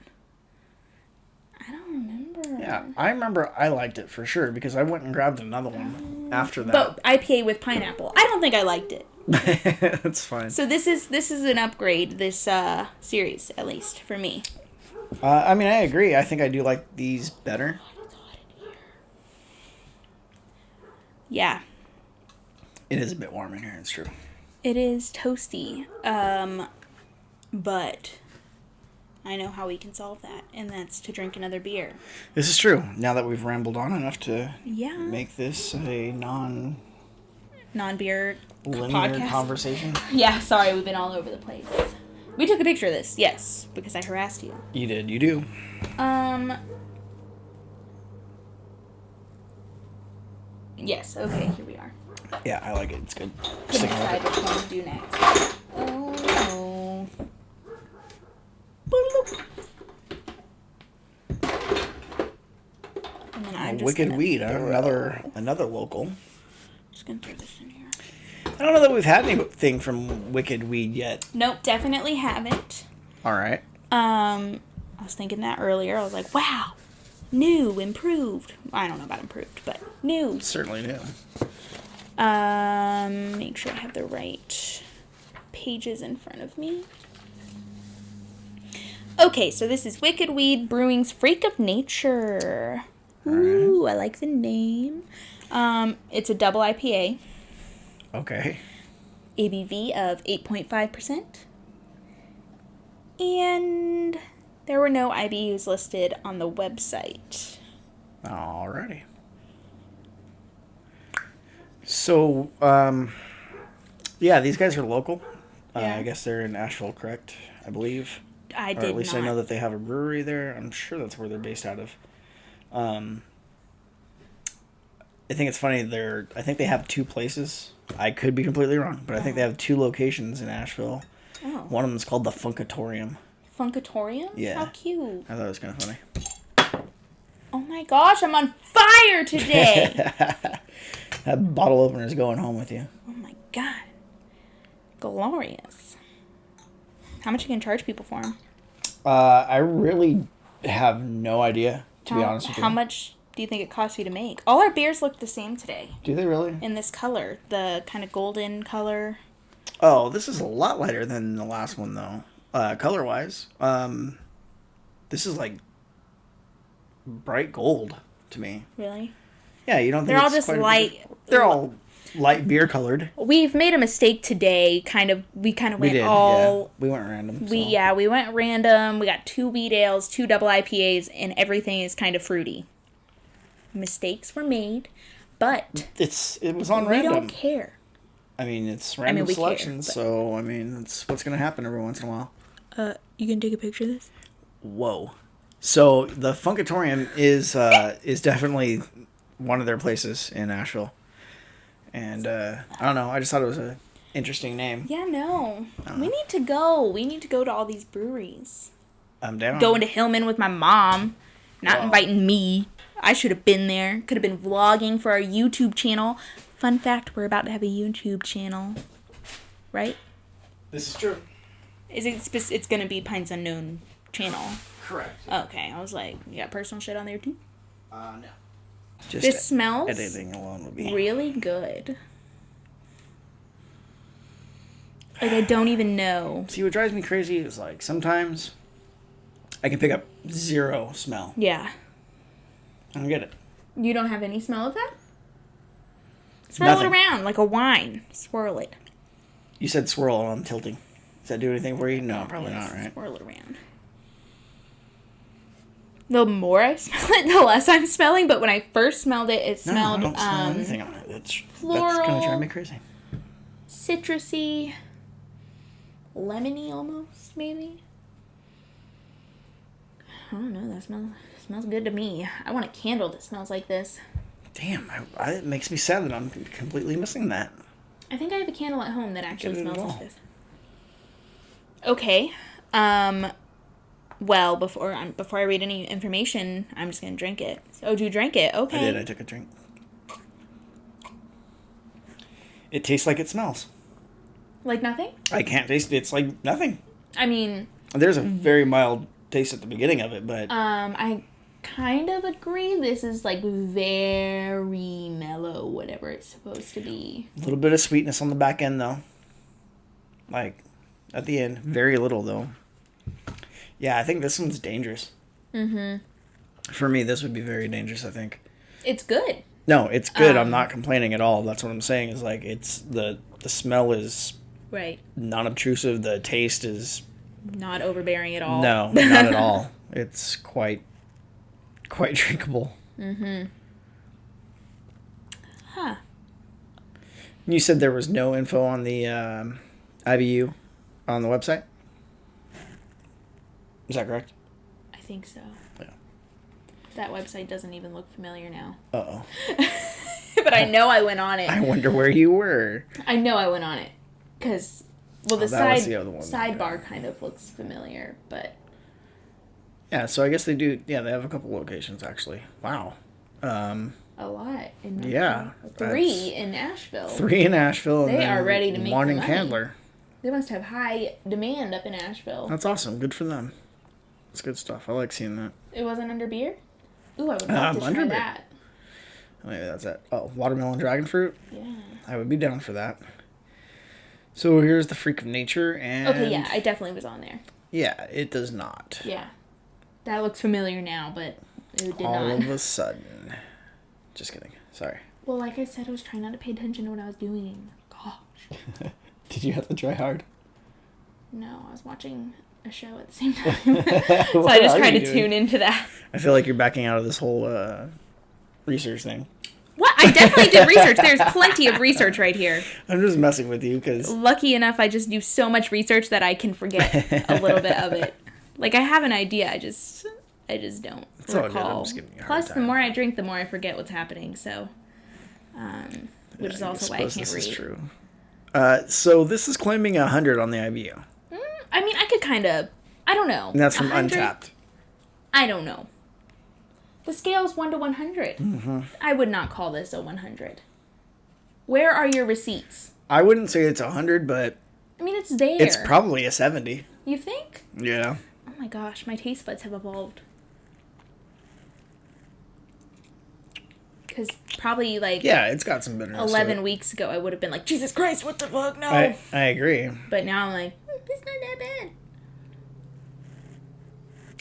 I don't remember. Yeah, I remember I liked it for sure, because I went and grabbed another one after that. But IPA with pineapple. I don't think I liked it. That's fine. So this is an upgrade, this series, at least, for me. I mean, I agree. I think I do like these better. It's hot in here. Yeah. It is a bit warm in here, it's true. It is toasty. But I know how we can solve that, and that's to drink another beer. This is true. Now that we've rambled on enough to make this a non-beer linear podcast conversation. Yeah, sorry, we've been all over the place. We took a picture of this, yes, because I harassed you. You did, you do. Yes, okay, here we are. Yeah, I like it. It's good. Couldn't decide which one to do next. Oh, and then I'm just Wicked Weed, another local. Just gonna throw this in here. I don't know that we've had anything from Wicked Weed yet. Nope, definitely haven't. All right. I was thinking that earlier. I was like, wow, new, improved. I don't know about improved, but new. Certainly new. Make sure I have the right pages in front of me. Okay, so this is Wicked Weed Brewing's Freak of Nature. Ooh, I like the name. It's a double IPA. Okay. ABV of 8.5%. And there were no IBUs listed on the website. Alrighty. So, yeah, these guys are local. Yeah. I guess they're in Asheville, correct? I believe. I or did at least not. I know that they have a brewery there. I'm sure that's where they're based out of. I think it's funny. I think they have 2 places. I could be completely wrong, but I think they have 2 locations in Asheville. Oh. One of them is called the Funkatorium. Funkatorium? Yeah. How cute. I thought it was kind of funny. Oh my gosh, I'm on fire today. That bottle opener is going home with you. Oh my god. Glorious. How much you can charge people for them? I really have no idea, to be honest with you. How much do you think it costs you to make? All our beers look the same today. Do they really? In this color. The kind of golden color. Oh, this is a lot lighter than the last one, though. Color-wise. This is like bright gold to me. Really? Yeah, you don't think They're all it's just quite light. They're all light beer colored. We've made a mistake today. We kind of went Yeah. We went random. We went random. We got 2 wheat ales, 2 double IPAs, and everything is kind of fruity. Mistakes were made, but it was on random. We don't care. I mean, it's random we selections, care, so I mean, it's what's gonna happen every once in a while. You can take a picture of this? Whoa. So the Funkatorium is definitely one of their places in Asheville. And I don't know, I just thought it was a interesting name. Yeah, no. We need to go. We need to go to all these breweries. I'm down. Going to Hillman with my mom. Not inviting me. I should have been there. Could have been vlogging for our YouTube channel. Fun fact, we're about to have a YouTube channel. Right? This is true. It's going to be Pints Unknown channel. Correct. Okay, I was like, you got personal shit on there too? No. Just this smells editing alone would be really good. Like, I don't even know. See, what drives me crazy is, like, sometimes I can pick up zero smell. Yeah. I don't get it. You don't have any smell of that? Swirl it around like a wine. Swirl it. You said swirl, I'm tilting. Does that do anything for you? No, probably not, right? Swirl it around. The more I smell it, the less I'm smelling. But when I first smelled it, it smelled I don't smell anything on it. floral, that's gonna drive me crazy. Citrusy, lemony almost, maybe. I don't know. That smells good to me. I want a candle that smells like this. Damn, it makes me sad that I'm completely missing that. I think I have a candle at home that actually smells like this. Okay. Well, before I read any information, I'm just gonna drink it. Oh, you drank it? Okay. I did. I took a drink. It tastes like it smells. Like nothing? I can't taste it. It's like nothing. I mean, there's a very mild taste at the beginning of it, but I kind of agree. This is like very mellow, whatever it's supposed to be. A little bit of sweetness on the back end, though. Like at the end, very little though. Yeah, I think this one's dangerous. Mm-hmm. For me, this would be very dangerous, I think. It's good. No, it's good. I'm not complaining at all. That's what I'm saying is like it's the smell is right. Non-obtrusive. The taste is not overbearing at all. No, not at all. It's quite drinkable. Mm-hmm. Huh. You said there was no info on the IBU on the website? Is that correct? I think so. Yeah. That website doesn't even look familiar now. Uh-oh. But I know I went on it. I wonder where you were. I know I went on it. Because, well, the sidebar kind of looks familiar, but... Yeah, so I guess they do... Yeah, they have a couple locations, actually. Wow. A lot in Nashville. Yeah. 3 in Asheville. 3 in Asheville. They are ready to make one the in money. Candler. They must have high demand up in Asheville. That's awesome. Good for them. It's good stuff. I like seeing that. It wasn't under beer? Ooh, I would love to try that. Maybe that's it. Oh, watermelon dragon fruit? Yeah. I would be down for that. So here's the Freak of Nature, and... Okay, yeah, I definitely was on there. Yeah, it does not. Yeah. That looks familiar now, but it did not. All of a sudden. Just kidding. Sorry. Well, like I said, I was trying not to pay attention to what I was doing. Gosh. Did you have to try hard? No, I was watching a show at the same time. So I just tried to tune into that. I feel like you're backing out of this whole research thing. What? I definitely did research. There's plenty of research right here. I'm just messing with you because... Lucky enough, I just do so much research that I can forget a little bit of it. Like, I have an idea, I just don't it's recall. All good. I'm just giving you a hard Plus, time. the more I drink, the more I forget what's happening, so... which is also why I can't read. This is true. So this is claiming 100 on the IBU. I mean, I could kind of... I don't know. And that's from 100? Untapped. I don't know. The scale is 1 to 100. Mm-hmm. I would not call this a 100. Where are your receipts? I wouldn't say it's 100, but... I mean, it's there. It's probably a 70. You think? Yeah. Oh my gosh, my taste buds have evolved. Because probably, like... Yeah, it's got some bitterness 11 weeks ago, I would have been like, Jesus Christ, what the fuck, no! I agree. But now I'm like, it's not that bad.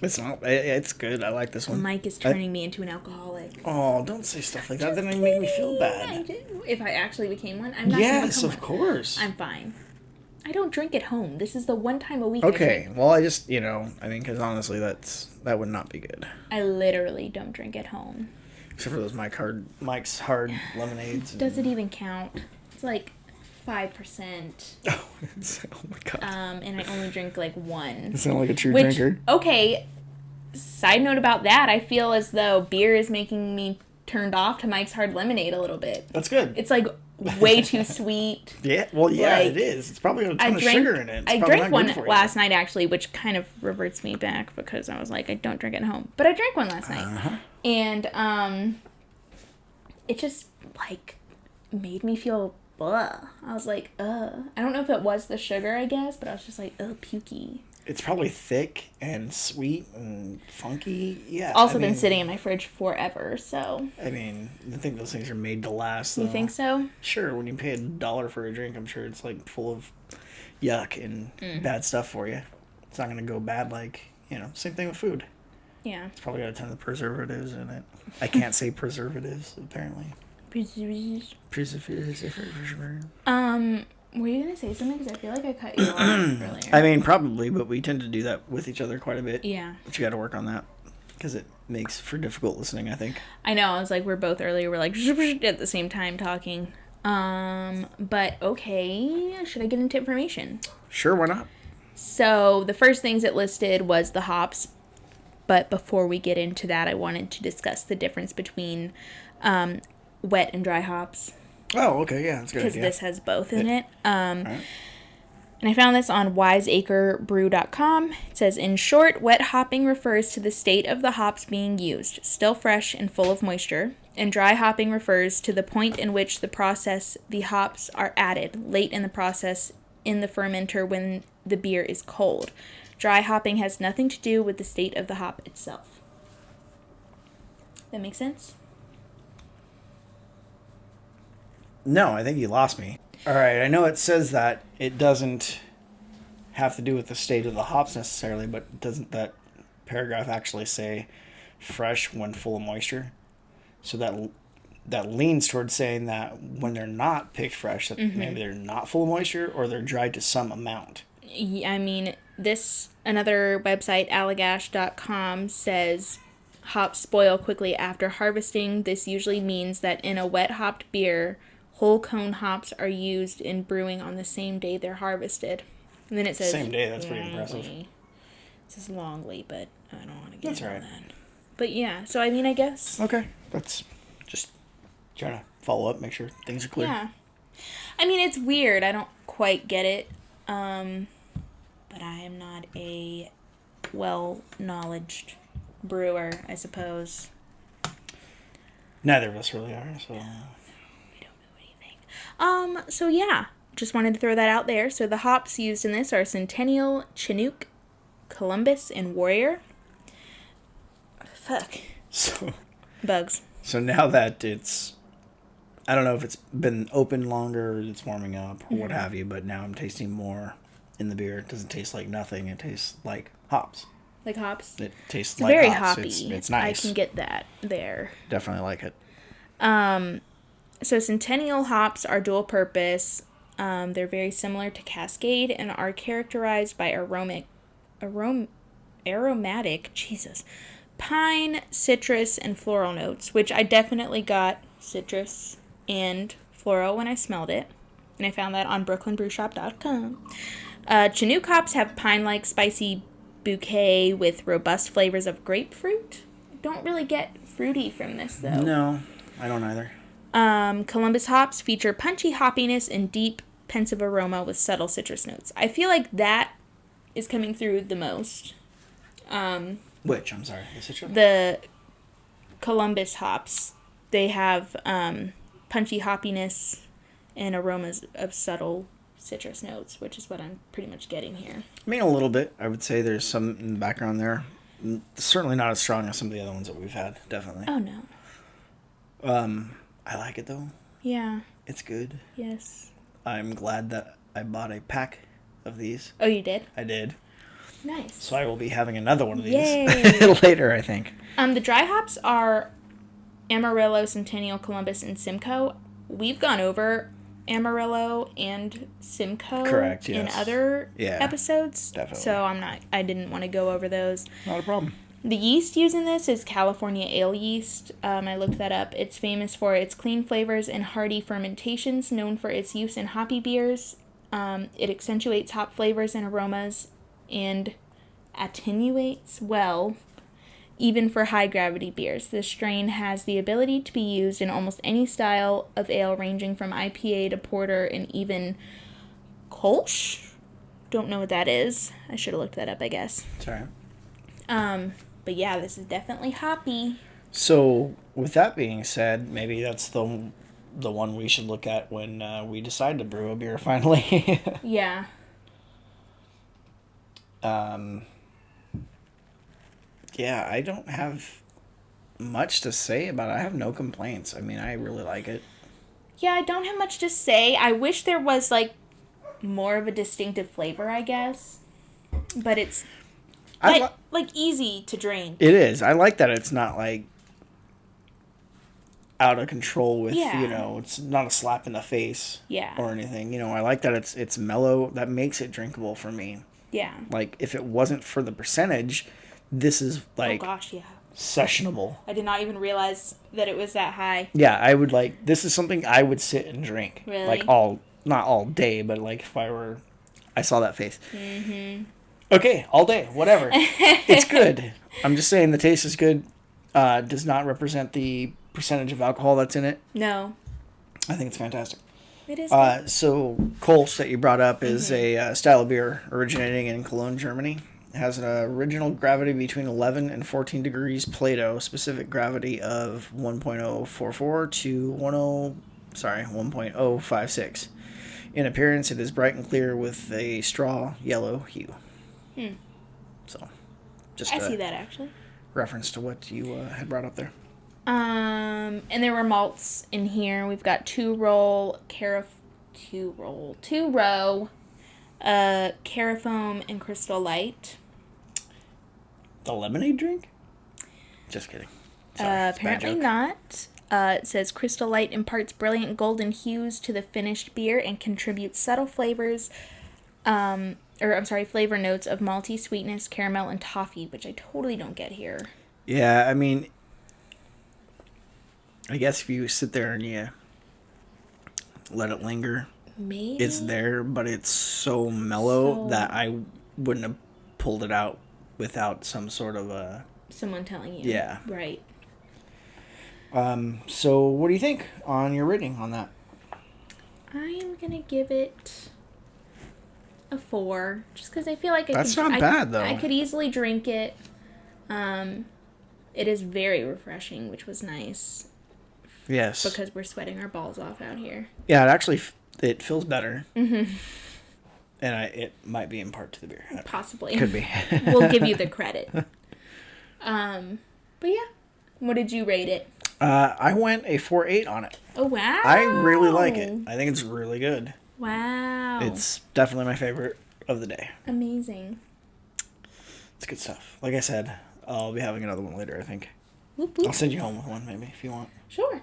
It's not. It's good. I like this one. Mike is turning me into an alcoholic. Oh, don't say stuff like that. Then it make me feel bad. I do. If I actually became one, I'm not. Yes, of course. I'm fine. I don't drink at home. This is the one time a week. Okay. Well, I just because honestly, that would not be good. I literally don't drink at home. Except for those Mike's hard lemonades. Does it even count? It's like 5%. Oh my god. And I only drink like one. You sound like a true drinker. Okay. Side note about that, I feel as though beer is making me turned off to Mike's hard lemonade a little bit. That's good. It's like way too sweet. Yeah, well, yeah, like, it is. It's probably got a ton of sugar in it. I drank one last night, actually, which kind of reverts me back because I was like, I don't drink at home. But I drank one last night. And it just, like, made me feel blah. I was like, ugh. I don't know if it was the sugar, I guess, but I was just like, ugh, pukey. It's probably thick and sweet and funky. Yeah. Also been sitting in my fridge forever, so. I mean, I think those things are made to last, though. You think so? Sure. When you pay $1 for a drink, I'm sure it's, like, full of yuck and bad stuff for you. It's not going to go bad like, same ththing with food. Yeah. It's probably got a ton of preservatives in it. I can't say preservatives, apparently. Preservatives. Were you going to say something? Because I feel like I cut you off earlier. I mean, probably, but we tend to do that with each other quite a bit. Yeah. But you got to work on that. Because it makes for difficult listening, I think. I know. I was like, we're like, at the same time talking. But okay. Should I get into information? Sure, why not? So, the first things it listed was the hops. But before we get into that, I wanted to discuss the difference between wet and dry hops. Oh, okay, yeah, that's good. Because this has both in it. Right. And I found this on wiseacrebrew.com. It says, in short, wet hopping refers to the state of the hops being used, still fresh and full of moisture. And dry hopping refers to the point in which the hops are added, late in the process in the fermenter when the beer is cold. Dry hopping has nothing to do with the state of the hop itself. That make sense? No, I think you lost me. All right, I know it says that it doesn't have to do with the state of the hops necessarily, but doesn't that paragraph actually say fresh when full of moisture? So that leans towards saying that when they're not picked fresh, that maybe they're not full of moisture or they're dried to some amount. I mean, another website, allagash.com, says hops spoil quickly after harvesting. This usually means that in a wet hopped beer, whole cone hops are used in brewing on the same day they're harvested. And then it says... Same day, that's pretty impressive. It says longly, but I don't want to get into right. that. But yeah, so I mean, I guess... Okay, that's just trying to follow up, make sure things are clear. Yeah. I mean, it's weird. I don't quite get it. But I am not a well-knowledged brewer, I suppose. Neither of us really are, so... No. So yeah, just wanted to throw that out there. So the hops used in this are Centennial, Chinook, Columbus, and Warrior. Fuck. So. Bugs. So now that I don't know if it's been open longer or it's warming up or what have you, but now I'm tasting more in the beer. It doesn't taste like nothing. It tastes like hops. Like hops? It tastes it's like very hops. Hoppy. It's nice. I can get that there. Definitely like it. So Centennial hops are dual purpose. They're very similar to Cascade and are characterized by aromatic, pine, citrus, and floral notes, which I definitely got citrus and floral when I smelled it. And I found that on brooklynbrewshop.com. Chinook hops have pine-like spicy bouquet with robust flavors of grapefruit. I don't really get fruity from this, though. No, I don't either. Columbus hops feature punchy hoppiness and deep, pensive aroma with subtle citrus notes. I feel like that is coming through the most. Which? I'm sorry. The citrus? The Columbus hops. They have punchy hoppiness and aromas of subtle citrus notes, which is what I'm pretty much getting here. I mean, a little bit. I would say there's some in the background there. Certainly not as strong as some of the other ones that we've had, definitely. Oh, no. I like it though. Yeah. It's good. Yes. I'm glad that I bought a pack of these. Oh, you did? I did. Nice. So I will be having another one of these Yay. later, I think. The dry hops are Amarillo, Centennial, Columbus, and Simcoe. We've gone over Amarillo and Simcoe Correct, in yes. other episodes. Definitely. So I didn't want to go over those. Not a problem. The yeast used in this is California ale yeast. I looked that up. It's famous for its clean flavors and hearty fermentations, known for its use in hoppy beers. It accentuates hop flavors and aromas and attenuates well, even for high gravity beers. This strain has the ability to be used in almost any style of ale, ranging from IPA to porter and even Kolsch. Don't know what that is. I should have looked that up, I guess. Sorry. But yeah, this is definitely hoppy. So, with that being said, maybe that's the one we should look at when we decide to brew a beer finally. Yeah. Yeah, I don't have much to say about it. I have no complaints. I mean, I really like it. Yeah, I don't have much to say. I wish there was, like, more of a distinctive flavor, I guess. But it's, like easy to drink. It is. I like that it's not, like, out of control with, it's not a slap in the face or anything. I like that it's mellow. That makes it drinkable for me. Yeah. Like, if it wasn't for the percentage, this is, like, oh gosh, yeah, sessionable. I did not even realize that it was that high. Yeah, I would, like, this is something I would sit and drink. Really? Like, not all day, but, like, if I saw that face. Mm-hmm. Okay, all day, whatever. It's good. I'm just saying the taste is good. Does not represent the percentage of alcohol that's in it. No. I think it's fantastic. It is So, Kolsch that you brought up is a style of beer originating in Cologne, Germany. It has an original gravity between 11 and 14 degrees Plato, specific gravity of 1.044 to 1.056. In appearance, it is bright and clear with a straw yellow hue. So, just I see that, actually. Reference to what you had brought up there. And there were malts in here. We've got two-row, Carafoam and Crystal Light. The lemonade drink? Just kidding. Sorry, apparently not. It says Crystal Light imparts brilliant golden hues to the finished beer and contributes subtle flavor notes of malty sweetness, caramel, and toffee, which I totally don't get here. Yeah, I mean, I guess if you sit there and you let it linger, maybe it's there, but it's so mellow that I wouldn't have pulled it out without some sort of a... someone telling you. Yeah. Right. So what do you think on your rating on that? I am going to give it a 4, just because I feel like That's not bad, though. I could easily drink it. It is very refreshing, which was nice. Yes. Because we're sweating our balls off out here. Yeah, it actually it feels better. Mm-hmm. And it might be in part to the beer. Possibly. Could be. We'll give you the credit. But yeah. What did you rate it? I went a 4.8 on it. Oh, wow. I really like it. I think it's really good. Wow. It's definitely my favorite of the day. Amazing. It's good stuff. Like I said, I'll be having another one later, I think. Whoop, whoop. I'll send you home with one, maybe, if you want. Sure.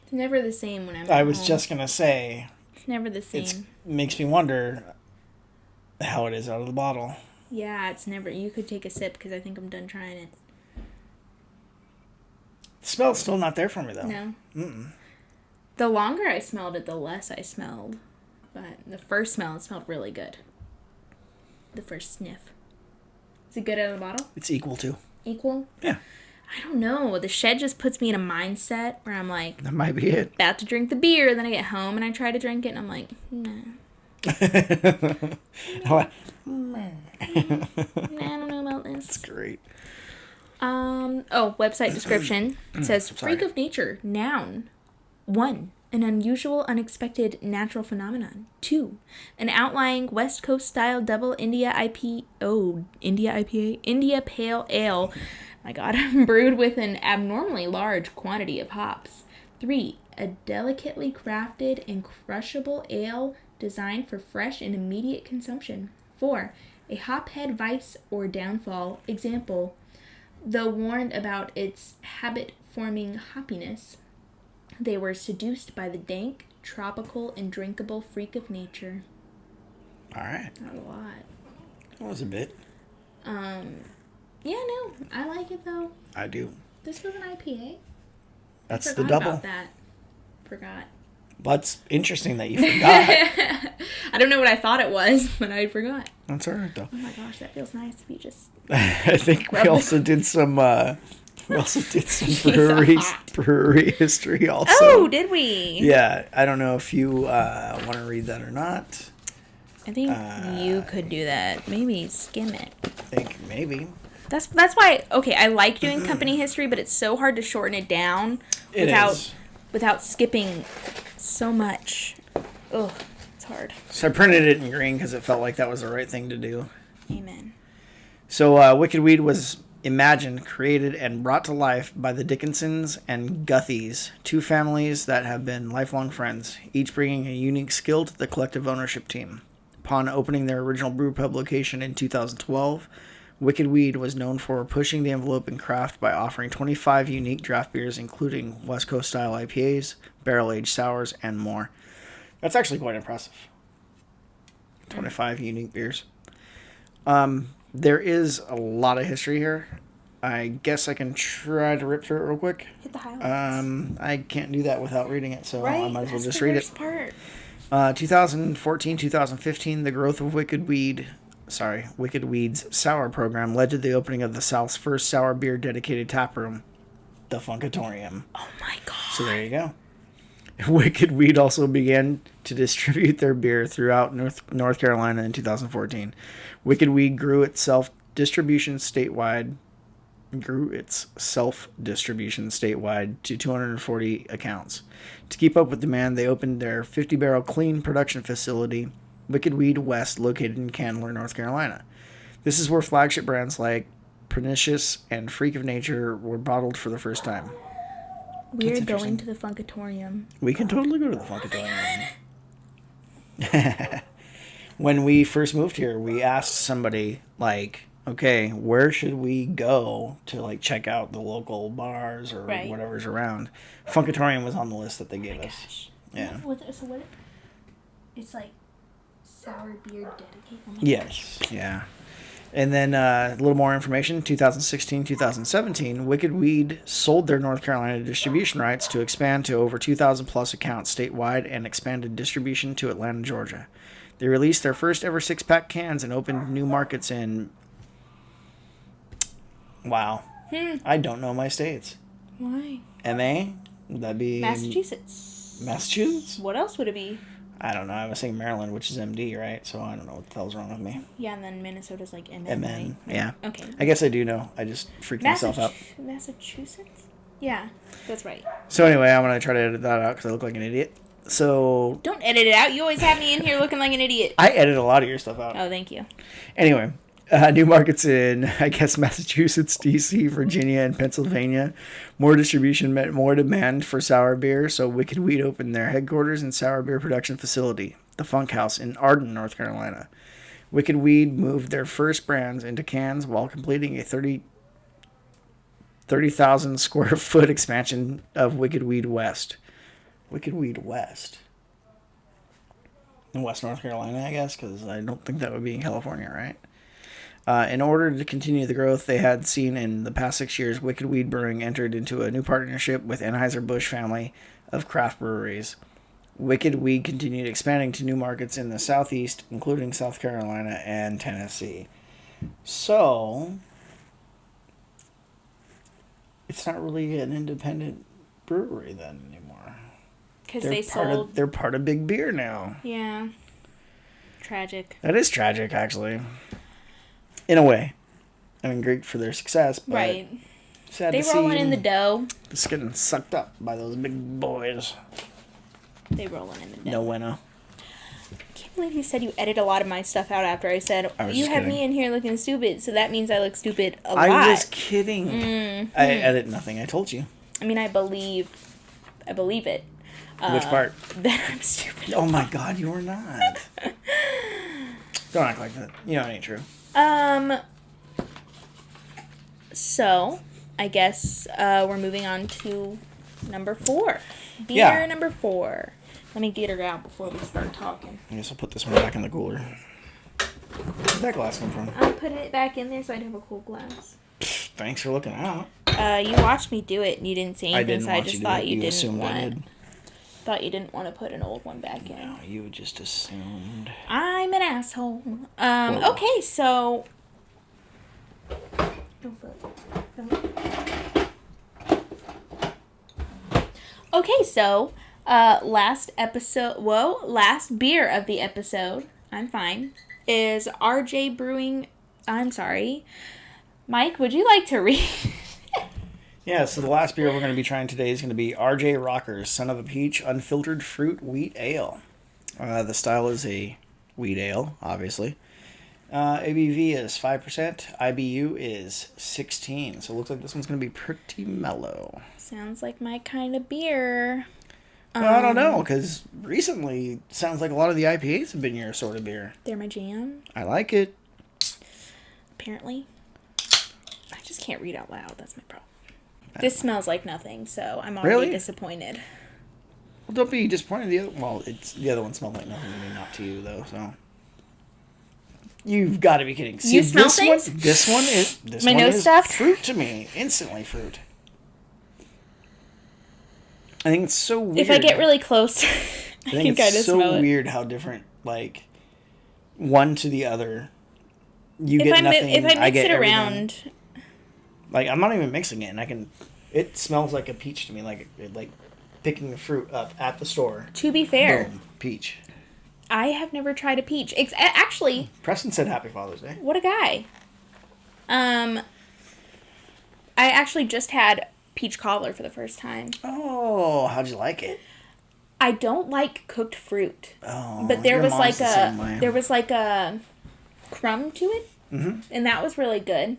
It's never the same when I'm at I was home. just going to say... It's never the same. It makes me wonder how it is out of the bottle. Yeah, it's never... You could take a sip, because I think I'm done trying it. The smell's still not there for me, though. No. Mm-mm. The longer I smelled it, the less I smelled. But the first smell, it smelled really good. The first sniff. Is it good out of the bottle? It's equal to. Equal? Yeah. I don't know. The shed just puts me in a mindset where I'm like... That might be it. About to drink the beer. Then I get home and I try to drink it and I'm like, nah. I don't know about this. That's great. Website description. It says, Freak of Nature, noun. 1. An unusual, unexpected natural phenomenon. 2. An outlying West Coast style double India IPA? India Pale Ale. My God, brewed with an abnormally large quantity of hops. 3. A delicately crafted and crushable ale designed for fresh and immediate consumption. 4. A hophead vice or downfall. Example, though warned about its habit-forming hoppiness, they were seduced by the dank, tropical, and drinkable freak of nature. All right. Not a lot. That was a bit. Yeah, no, I like it though. I do. This was an IPA. That's the double. About that. Forgot. That's interesting that you forgot. I don't know what I thought it was, but I forgot. That's all right though. Oh my gosh, that feels nice to be just. I think we also did some. Brewery history also. Oh, did we? Yeah, I don't know if you want to read that or not. I think you could do that. Maybe skim it. I think maybe. That's why. Okay, I like doing company history, but it's so hard to shorten it down without skipping so much. Ugh, it's hard. So I printed it in green because it felt like that was the right thing to do. Amen. So Wicked Weed was imagined, created, and brought to life by the Dickinsons and Guthys, two families that have been lifelong friends, each bringing a unique skill to the collective ownership team. Upon opening their original brew pub location in 2012, Wicked Weed was known for pushing the envelope in craft by offering 25 unique draft beers, including West Coast style IPAs, barrel-aged sours, and more. That's actually quite impressive. 25 unique beers. There is a lot of history here. I guess I can try to rip through it real quick. Hit the highlights. I can't do that without reading it, so right? I might as well That's just the read worst it. Part. 2014, 2015, the growth of Wicked Weed's sour program led to the opening of the South's first sour beer dedicated tap room, the Funkatorium. Oh my god. So there you go. Wicked Weed also began to distribute their beer throughout North Carolina in 2014. Wicked Weed grew its self-distribution statewide to 240 accounts. To keep up with demand, they opened their 50-barrel clean production facility, Wicked Weed West, located in Candler, North Carolina. This is where flagship brands like Pernicious and Freak of Nature were bottled for the first time. We're going to the Funkatorium. We can totally go to the Funkatorium. When we first moved here, we asked somebody, like, okay, where should we go to, like, check out the local bars or whatever's around? Funkatorium was on the list that they gave us. Gosh. Yeah. It's like sour beer dedicated. Oh my yes. Gosh. Yeah. And then a little more information. 2016, 2017, Wicked Weed sold their North Carolina distribution rights to expand to over 2,000 plus accounts statewide and expanded distribution to Atlanta, Georgia. They released their first ever 6-pack cans and opened new markets in... Wow. I don't know my states. Why? MA? Would that be... Massachusetts. Massachusetts? What else would it be? I don't know. I was saying Maryland, which is MD, right? So I don't know what the hell's wrong with me. Yeah, and then Minnesota's like MN. MN, right? yeah. Okay. I guess I do know. I just freaked myself out. Massachusetts? Yeah, that's right. So anyway, I'm going to try to edit that out because I look like an idiot. So... Don't edit it out. You always have me in here looking like an idiot. I edit a lot of your stuff out. Oh, thank you. Anyway, new markets in, I guess, Massachusetts, D.C., Virginia, and Pennsylvania. More distribution meant more demand for sour beer, so Wicked Weed opened their headquarters and sour beer production facility, the Funk House, in Arden, North Carolina. Wicked Weed moved their first brands into cans while completing a 30,000 square foot expansion of Wicked Weed West. Wicked Weed West. In West North Carolina, I guess, because I don't think that would be in California, right? In order to continue the growth they had seen in the past 6 years, Wicked Weed Brewing entered into a new partnership with Anheuser-Busch family of craft breweries. Wicked Weed continued expanding to new markets in the Southeast, including South Carolina and Tennessee. So, it's not really an independent brewery then anymore. Because they sold... They're part of Big Beer now. Yeah. Tragic. That is tragic, actually. In a way. I mean, great for their success, but... Right. Sad they to see rolling in the dough. Just getting sucked up by those big boys. They rolling in the dough. No bueno. I can't believe you said you edit a lot of my stuff out after I said, you had me in here looking stupid, so that means I look stupid a lot. I was kidding. I edit nothing. I told you. I mean, I believe it. Which part? That I'm stupid. Oh my god, you are not. Don't act like that. You know it ain't true. So, I guess we're moving on to number 4. Beer number 4. Let me get her out before we start talking. I guess I'll put this one back in the cooler. Where'd that glass come from? I'm putting it back in there so I'd have a cool glass. Thanks for looking out. You watched me do it and you didn't say anything, so I just thought you didn't assumed want I it. did. Thought you didn't want to put an old one back in. No, you just assumed. I'm an asshole. Okay, so... Okay, so, last beer of the episode, I'm fine, is RJ Brewing, I'm sorry. Mike, would you like to read? Yeah, so the last beer we're going to be trying today is going to be RJ Rocker's Son of a Peach Unfiltered Fruit Wheat Ale. The style is a wheat ale, obviously. ABV is 5%. IBU is 16. So it looks like this one's going to be pretty mellow. Sounds like my kind of beer. Well, I don't know, because recently it sounds like a lot of the IPAs have been your sort of beer. They're my jam. I like it. Apparently. I just can't read out loud. That's my problem. This smells like nothing, so I'm already disappointed. Well, don't be disappointed. The other one smells like nothing to me, not to you, though, so... You've got to be kidding. See, you smell things? This one is stuffed? fruit to me. Instantly fruit. I think it's so weird. If I get really close, I think I just smell it. It's so weird how different, like, one to the other. You get nothing. If I mix it around... Everything. Like, I'm not even mixing it, and it smells like a peach to me, like picking the fruit up at the store. To be fair. Boom, peach. I have never tried a peach. Actually... Preston said Happy Father's Day. What a guy. I actually just had peach cobbler for the first time. Oh, how'd you like it? I don't like cooked fruit. Oh, but there was like a crumb to it. Mm-hmm. And that was really good.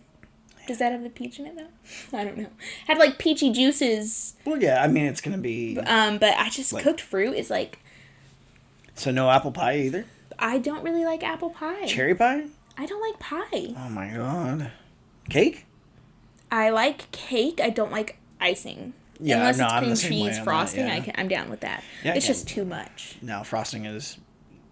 Does that have the peach in it, though? I don't know. Had, like, peachy juices. Well, yeah, I mean, it's going to be... But I just... cooked fruit is, like... So no apple pie either? I don't really like apple pie. Cherry pie? I don't like pie. Oh, my God. Cake? I like cake. I don't like icing. Yeah, unless I'm it's cream cheese frosting, I'm down with that. Yeah, it's just too much. No, frosting is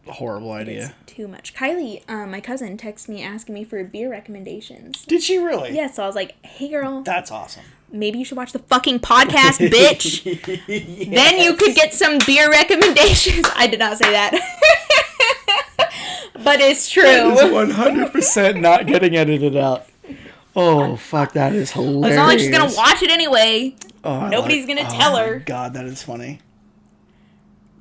a horrible idea. It's too much. Kylie, my cousin, texted me asking me for beer recommendations. Did she really? Yeah, so I was like, hey, girl. That's awesome. Maybe you should watch the fucking podcast, bitch. Yes. Then you could get some beer recommendations. I did not say that. But it's true. That is 100% not getting edited out. Oh, fuck, that is hilarious. It's not like she's going to watch it anyway. Oh, Nobody's going to tell her. God, that is funny.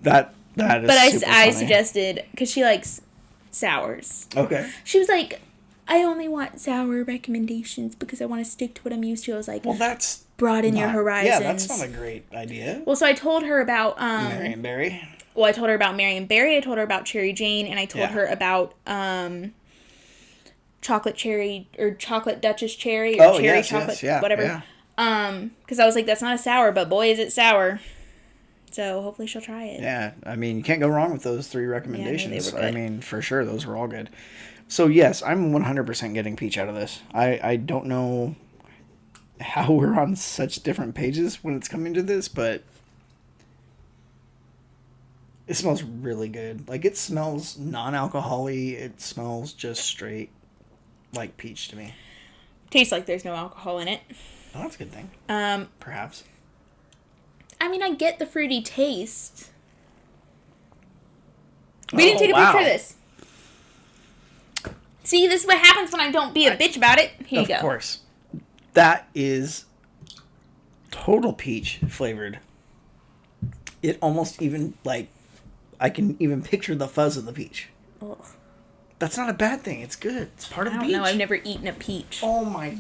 That is super I funny. suggested, because she likes sours. Okay. She was like, I only want sour recommendations because I want to stick to what I'm used to. I was like, well, that's broaden your horizons. Yeah, that's not a great idea. Well, so I told her about Marion Berry. Well, I told her about Marion Berry. I told her about Cherry Jane, and I told her about chocolate cherry or chocolate Duchess cherry or cherry chocolate, whatever. Yeah. Because I was like, that's not a sour, but boy, is it sour. So hopefully she'll try it. Yeah, I mean, you can't go wrong with those 3 recommendations. Yeah, they were good. I mean, for sure, those were all good. So, yes, I'm 100% getting peach out of this. I don't know how we're on such different pages when it's coming to this, but it smells really good. Like, it smells non-alcohol-y. It smells just straight like peach to me. Tastes like there's no alcohol in it. Oh, that's a good thing. Perhaps. I mean, I get the fruity taste. We didn't take a picture of this. See, this is what happens when I don't be a bitch about it. Here you go. Of course. That is total peach flavored. It almost even, like, I can even picture the fuzz of the peach. Ugh. That's not a bad thing. It's good. It's part of the peach. I don't know. I've never eaten a peach. Oh my...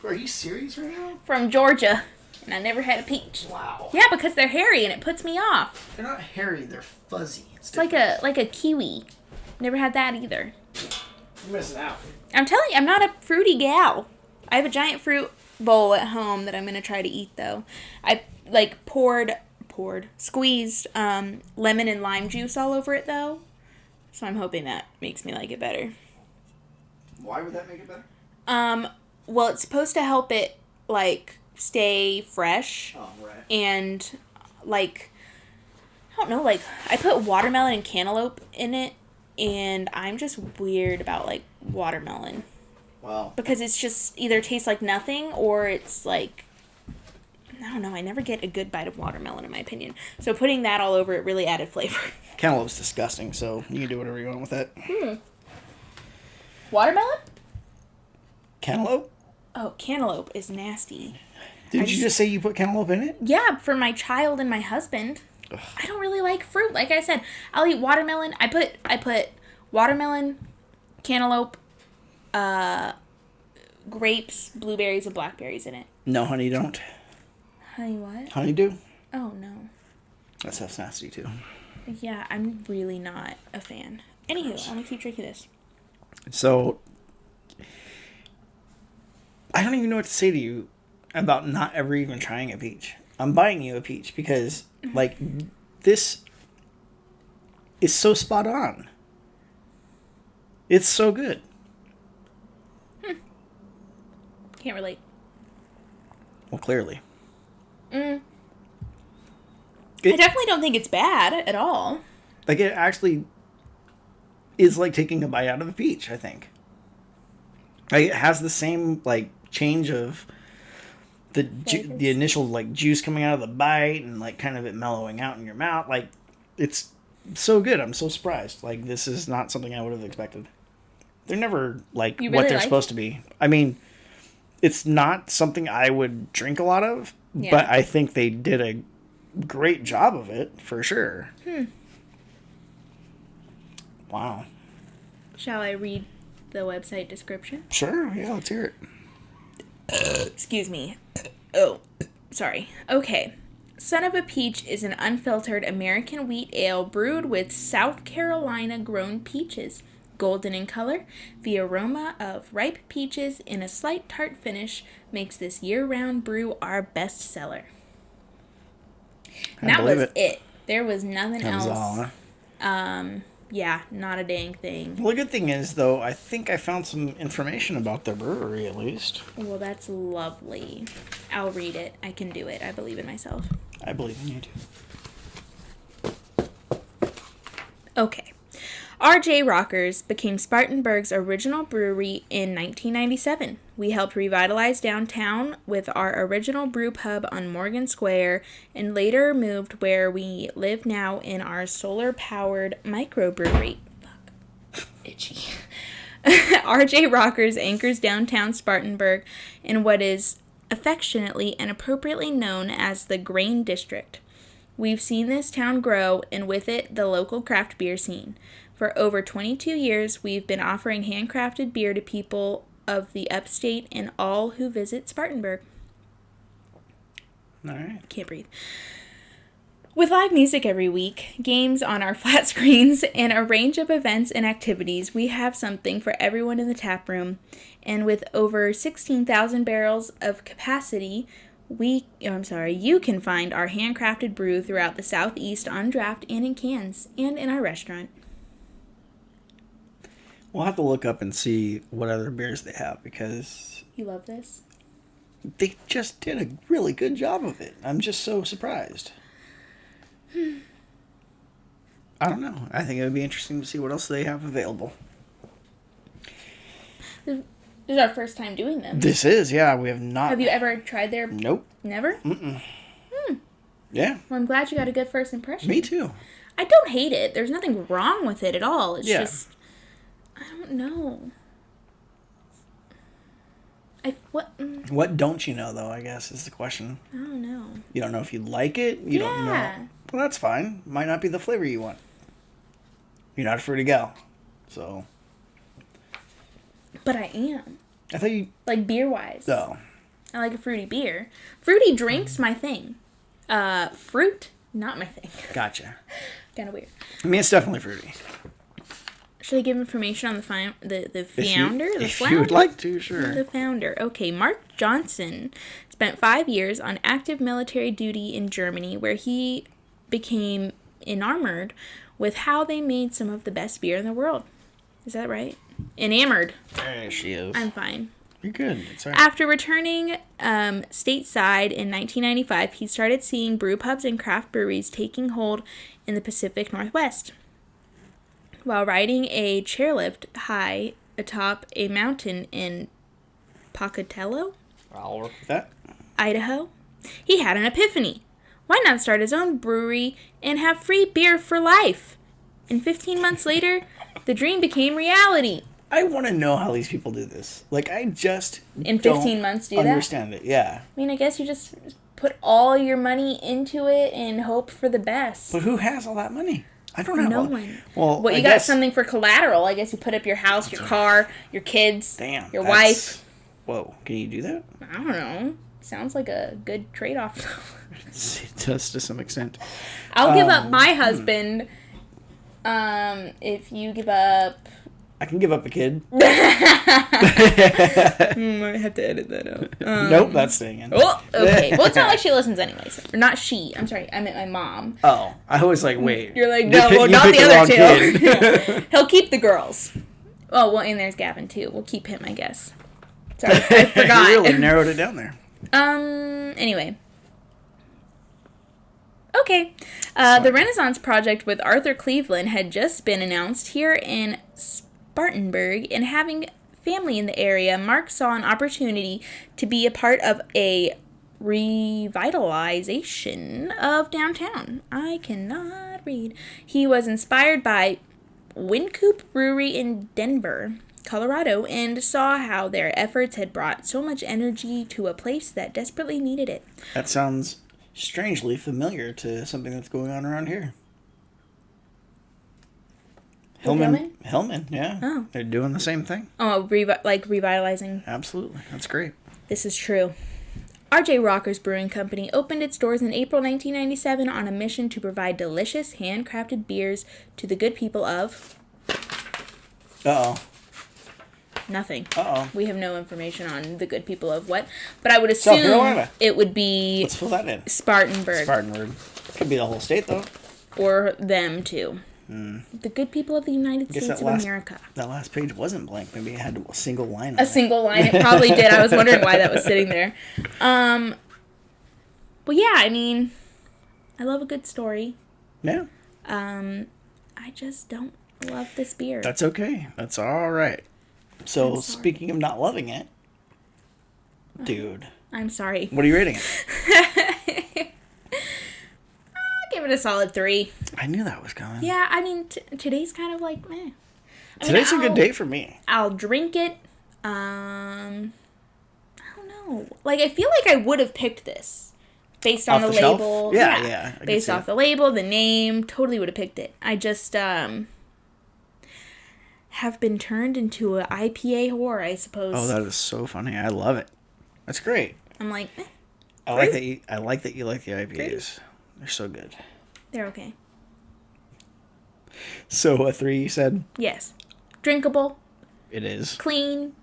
Are you serious right now? From Georgia. and I never had a peach. Wow. Yeah, because they're hairy and it puts me off. They're not hairy, they're fuzzy. It's like a kiwi. Never had that either. You're missing out. I'm telling you, I'm not a fruity gal. I have a giant fruit bowl at home that I'm going to try to eat, though. I, squeezed lemon and lime juice all over it, though. So I'm hoping that makes me like it better. Why would that make it better? Well, it's supposed to help it, stay fresh. Oh, right. And, I don't know, I put watermelon and cantaloupe in it, and I'm just weird about, watermelon. Wow. Because it's just either tastes like nothing, or it's, I don't know, I never get a good bite of watermelon, in my opinion. So putting that all over it really added flavor. Cantaloupe's disgusting, so you can do whatever you want with that. Watermelon? Cantaloupe? Oh, cantaloupe is nasty. Did you just say you put cantaloupe in it? Yeah, for my child and my husband. Ugh. I don't really like fruit. Like I said, I'll eat watermelon. I put watermelon, cantaloupe, grapes, blueberries, and blackberries in it. No, honey, don't. Honey, what? Honeydew? Oh, no. That stuff's nasty, too. Yeah, I'm really not a fan. Anywho, I'm going to keep drinking this. So, I don't even know what to say to you about not ever even trying a peach. I'm buying you a peach because, this is so spot on. It's so good. Can't relate. Well, clearly. I definitely don't think it's bad at all. It actually is like taking a bite out of a peach, I think. It has the same, change of the initial, juice coming out of the bite and, kind of it mellowing out in your mouth. It's so good. I'm so surprised. This is not something I would have expected. They're never, what they're supposed to be. I mean, it's not something I would drink a lot of, but I think they did a great job of it, for sure. Wow. Shall I read the website description? Sure, yeah, let's hear it. Excuse me. Oh, sorry. Okay. Son of a Peach is an unfiltered American wheat ale brewed with South Carolina grown peaches. Golden in color, the aroma of ripe peaches in a slight tart finish makes this year-round brew our best seller. And that was it. There was nothing else. All, huh? Yeah, not a dang thing. Well, the good thing is, though, I think I found some information about their brewery, at least. Well, that's lovely. I'll read it. I can do it. I believe in myself. I believe in you, too. Okay. R.J. Rockers became Spartanburg's original brewery in 1997. We helped revitalize downtown with our original brew pub on Morgan Square and later moved where we live now in our solar-powered microbrewery. Fuck. Itchy. R.J. Rockers anchors downtown Spartanburg in what is affectionately and appropriately known as the Grain District. We've seen this town grow and with it the local craft beer scene. For over 22 years, we've been offering handcrafted beer to people of the upstate and all who visit Spartanburg. All right. Can't breathe. With live music every week, games on our flat screens, and a range of events and activities, we have something for everyone in the tap room. And with over 16,000 barrels of capacity, you can find our handcrafted brew throughout the Southeast on draft and in cans, and in our restaurant. We'll have to look up and see what other beers they have because... You love this? They just did a really good job of it. I'm just so surprised. I don't know. I think it would be interesting to see what else they have available. This is our first time doing them. This is, yeah. We have not... Have you ever tried their... Nope. Never? Mm-mm. Yeah. Well, I'm glad you got a good first impression. Me too. I don't hate it. There's nothing wrong with it at all. It's just... I don't know. What don't you know, though, I guess, is the question. I don't know. You don't know if you like it? You don't know. Well, that's fine. Might not be the flavor you want. You're not a fruity gal. So. But I am. I thought you... Like, beer-wise. Oh. I like a fruity beer. Fruity drinks, my thing. Fruit, not my thing. Gotcha. Kind of weird. I mean, it's definitely fruity. Should I give information on the founder? If you would like to, sure. The founder. Okay, Mark Johnson spent 5 years on active military duty in Germany, where he became enamored with how they made some of the best beer in the world. Is that right? Enamored. There she is. I'm fine. You're good. It's all right. After returning stateside in 1995, he started seeing brew pubs and craft breweries taking hold in the Pacific Northwest. While riding a chairlift high atop a mountain in Pocatello, I'll work with that. Idaho, he had an epiphany. Why not start his own brewery and have free beer for life? And 15 months later, the dream became reality. I want to know how these people do this. Like, I just in 15 months do that? Understand it, yeah. I mean, I guess you just put all your money into it and hope for the best. But who has all that money? I don't know. No one. Well, you got something for collateral. I guess you put up your house, your car, your kids, your wife. Whoa, can you do that? I don't know. Sounds like a good trade-off. It does to some extent. I'll give up my husband if you give up... I can give up a kid. I have to edit that out. Nope, that's staying in. Oh, okay. Well, it's not like she listens anyways. Or not she. I'm sorry. I meant my mom. Oh, I was like, wait. You're like, no, well, not the other two. Yeah. He'll keep the girls. Oh, well, and there's Gavin, too. We'll keep him, I guess. Sorry, I forgot. You really narrowed it down there. Anyway. Okay. The Renaissance Project with Arthur Cleveland had just been announced here in Spartanburg, and having family in the area, Mark saw an opportunity to be a part of a revitalization of downtown. I cannot read. He was inspired by Wynkoop Brewery in Denver, Colorado, and saw how their efforts had brought so much energy to a place that desperately needed it. That sounds strangely familiar to something that's going on around here. Hillman, yeah. Oh. They're doing the same thing. Oh, revitalizing. Absolutely. That's great. This is true. R.J. Rocker's Brewing Company opened its doors in April 1997 on a mission to provide delicious, handcrafted beers to the good people of... Uh-oh. Nothing. Uh-oh. We have no information on the good people of what, but I would assume it would be... Let's fill that in. Spartanburg. Could be the whole state, though. Or them, too. The good people of the United States of America. That last page wasn't blank. Maybe it had a single line. Single line. It probably did. I was wondering why that was sitting there. But yeah, I mean, I love a good story. Yeah. I just don't love this beer. That's okay. That's all right. So, speaking of not loving it, dude. I'm sorry. What are you rating it? Give it a solid 3. I knew that was coming. Yeah, I mean, today's kind of like, meh. Today's a good day for me. I'll drink it. I don't know. Like, I feel like I would have picked this based on the label. Yeah. Based off the label, the name, totally would have picked it. I just have been turned into an IPA whore, I suppose. Oh, that is so funny. I love it. That's great. I'm like, I like that you like the IPAs. They're so good. They're okay. So, a 3, you said? Yes. Drinkable. It is. Clean.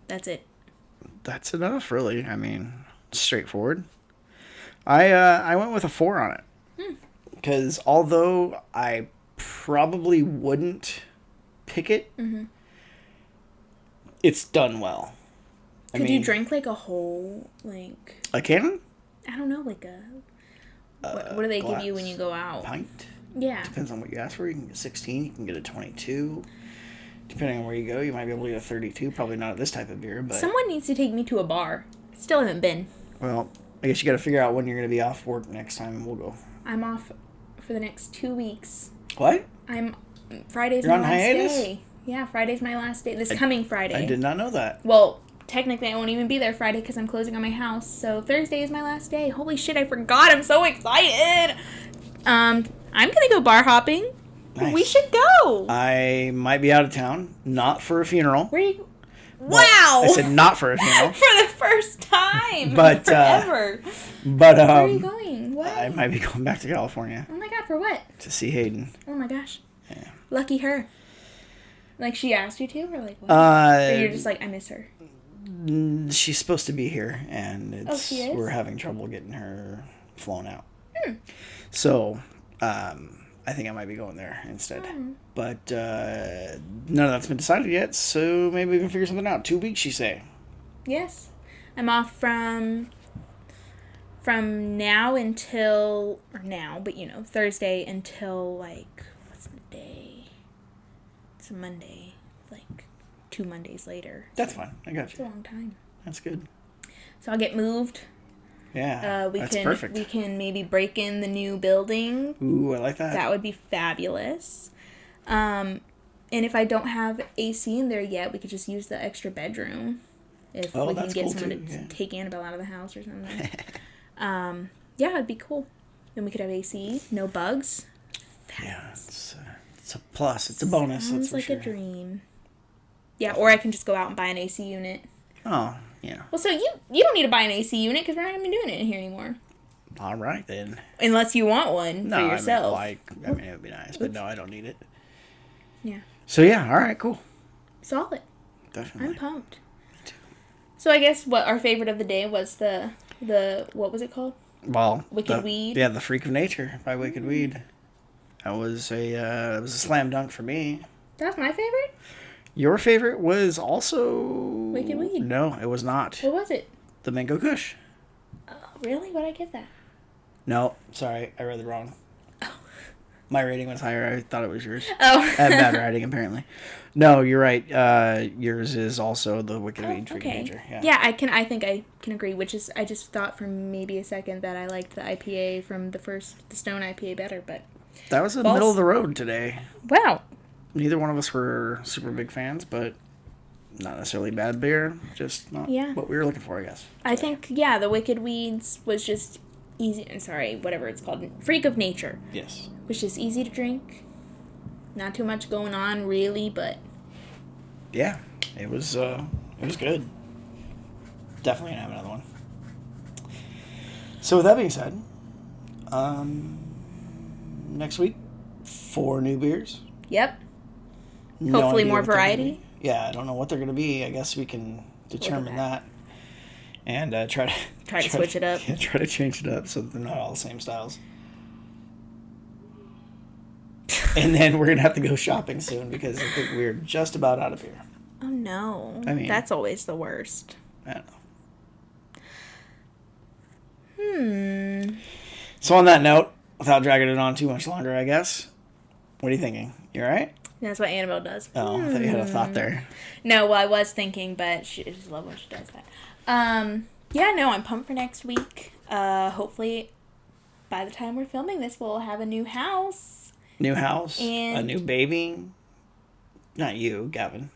That's it. That's enough, really. I mean, straightforward. I went with a 4 on it. Because although I probably wouldn't pick it, it's done well. Could you drink, like, a whole, like... A can? I don't know, like a... What do they give you when you go out? Pint? Yeah. Depends on what you ask for. You can get 16. You can get a 22. Depending on where you go, you might be able to get a 32. Probably not this type of beer, but... Someone needs to take me to a bar. Still haven't been. Well, I guess you got to figure out when you're going to be off work next time, and we'll go. I'm off for the next 2 weeks. What? Friday's my last day. Yeah, Friday's my last day. Coming Friday. I did not know that. Well... Technically, I won't even be there Friday because I'm closing on my house. So Thursday is my last day. Holy shit, I forgot. I'm so excited. I'm going to go bar hopping. Nice. We should go. I might be out of town. Not for a funeral. Where are you? Wow! I said not for a funeral. For the first time! But, forever. But, Where are you going? What? I might be going back to California. Oh my god, for what? To see Hayden. Oh my gosh. Yeah. Lucky her. Like, she asked you to? Or like, what? Or you're just like, I miss her? She's supposed to be here, and she is? we're having trouble getting her flown out. So, I think I might be going there instead. But none of that's been decided yet, so maybe we can figure something out. 2 weeks, you say? Yes. I'm off from now until, or now, but Thursday until, like, what's the day? It's a Monday. Like, 2 Mondays later. That's fine. I got you. It's a long time. That's good. So I'll get moved. Yeah, that's perfect. We can maybe break in the new building. Ooh, I like that. That would be fabulous. And if I don't have AC in there yet, we could just use the extra bedroom. If we can get someone to take Annabelle out of the house or something. Yeah, it'd be cool. Then we could have AC, no bugs. Fabulous. Yeah, it's a plus. It's a bonus. Sounds like a dream. Yeah, or I can just go out and buy an AC unit. Oh, yeah. Well, so you don't need to buy an AC unit because we're not going to be doing it in here anymore. All right, then. Unless you want one for yourself. I mean, it would be nice, but no, I don't need it. Yeah. So, yeah, all right, cool. Solid. Definitely. I'm pumped. Me too. So, I guess what our favorite of the day was the what was it called? Well, Wicked Weed. Yeah, The Freak of Nature by Wicked Weed. That was a slam dunk for me. That's my favorite? Your favorite was also... Wicked Weed. No, it was not. What was it? The Mango Kush. Oh, really? What'd I give that? No, sorry, I read it wrong. Oh. My rating was higher. I thought it was yours. Oh. I have bad writing, apparently. No, you're right. Yours is also the Wicked Weed Freak of Nature. Yeah. Yeah, I think I can agree, which is, I just thought for maybe a second that I liked the IPA from the Stone IPA better, but... That was the middle of the road today. Wow. Neither one of us were super big fans, but not necessarily bad beer. Just not what we were looking for, I guess. I think, the Wicked Weeds was just easy. I'm sorry, whatever it's called. Freak of Nature. Yes. Was just easy to drink. Not too much going on, really, but... Yeah, it was good. Definitely gonna have another one. So with that being said, next week, 4 new beers. Yep. Hopefully more variety. Yeah, I don't know what they're going to be. I guess we can determine that. And try to switch it up. Yeah, try to change it up so that they're not all the same styles. And then we're going to have to go shopping soon because I think we're just about out of beer. Oh, no. I mean... That's always the worst. I don't know. So on that note, without dragging it on too much longer, I guess, what are you thinking? You all right? That's what Annabelle does. Oh, I thought you had a thought there. No, well, I was thinking, but I just love when she does that. I'm pumped for next week. Hopefully, by the time we're filming this, we'll have a new house. New house? And a new baby? Not you, Gavin.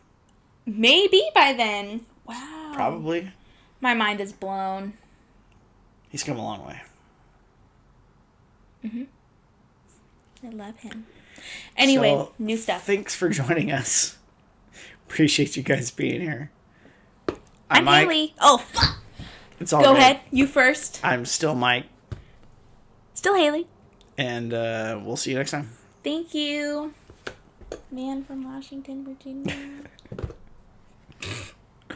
Maybe by then. Wow. Probably. My mind is blown. He's come a long way. Mm-hmm. I love him. Anyway, new stuff. Thanks for joining us. Appreciate you guys being here. I'm Haley. Oh, fuck. It's all Go good. ahead. You first. I'm still Mike. Still Haley. And we'll see you next time. Thank you. Man from Washington, Virginia.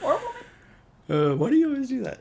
Or woman. Why do you always do that?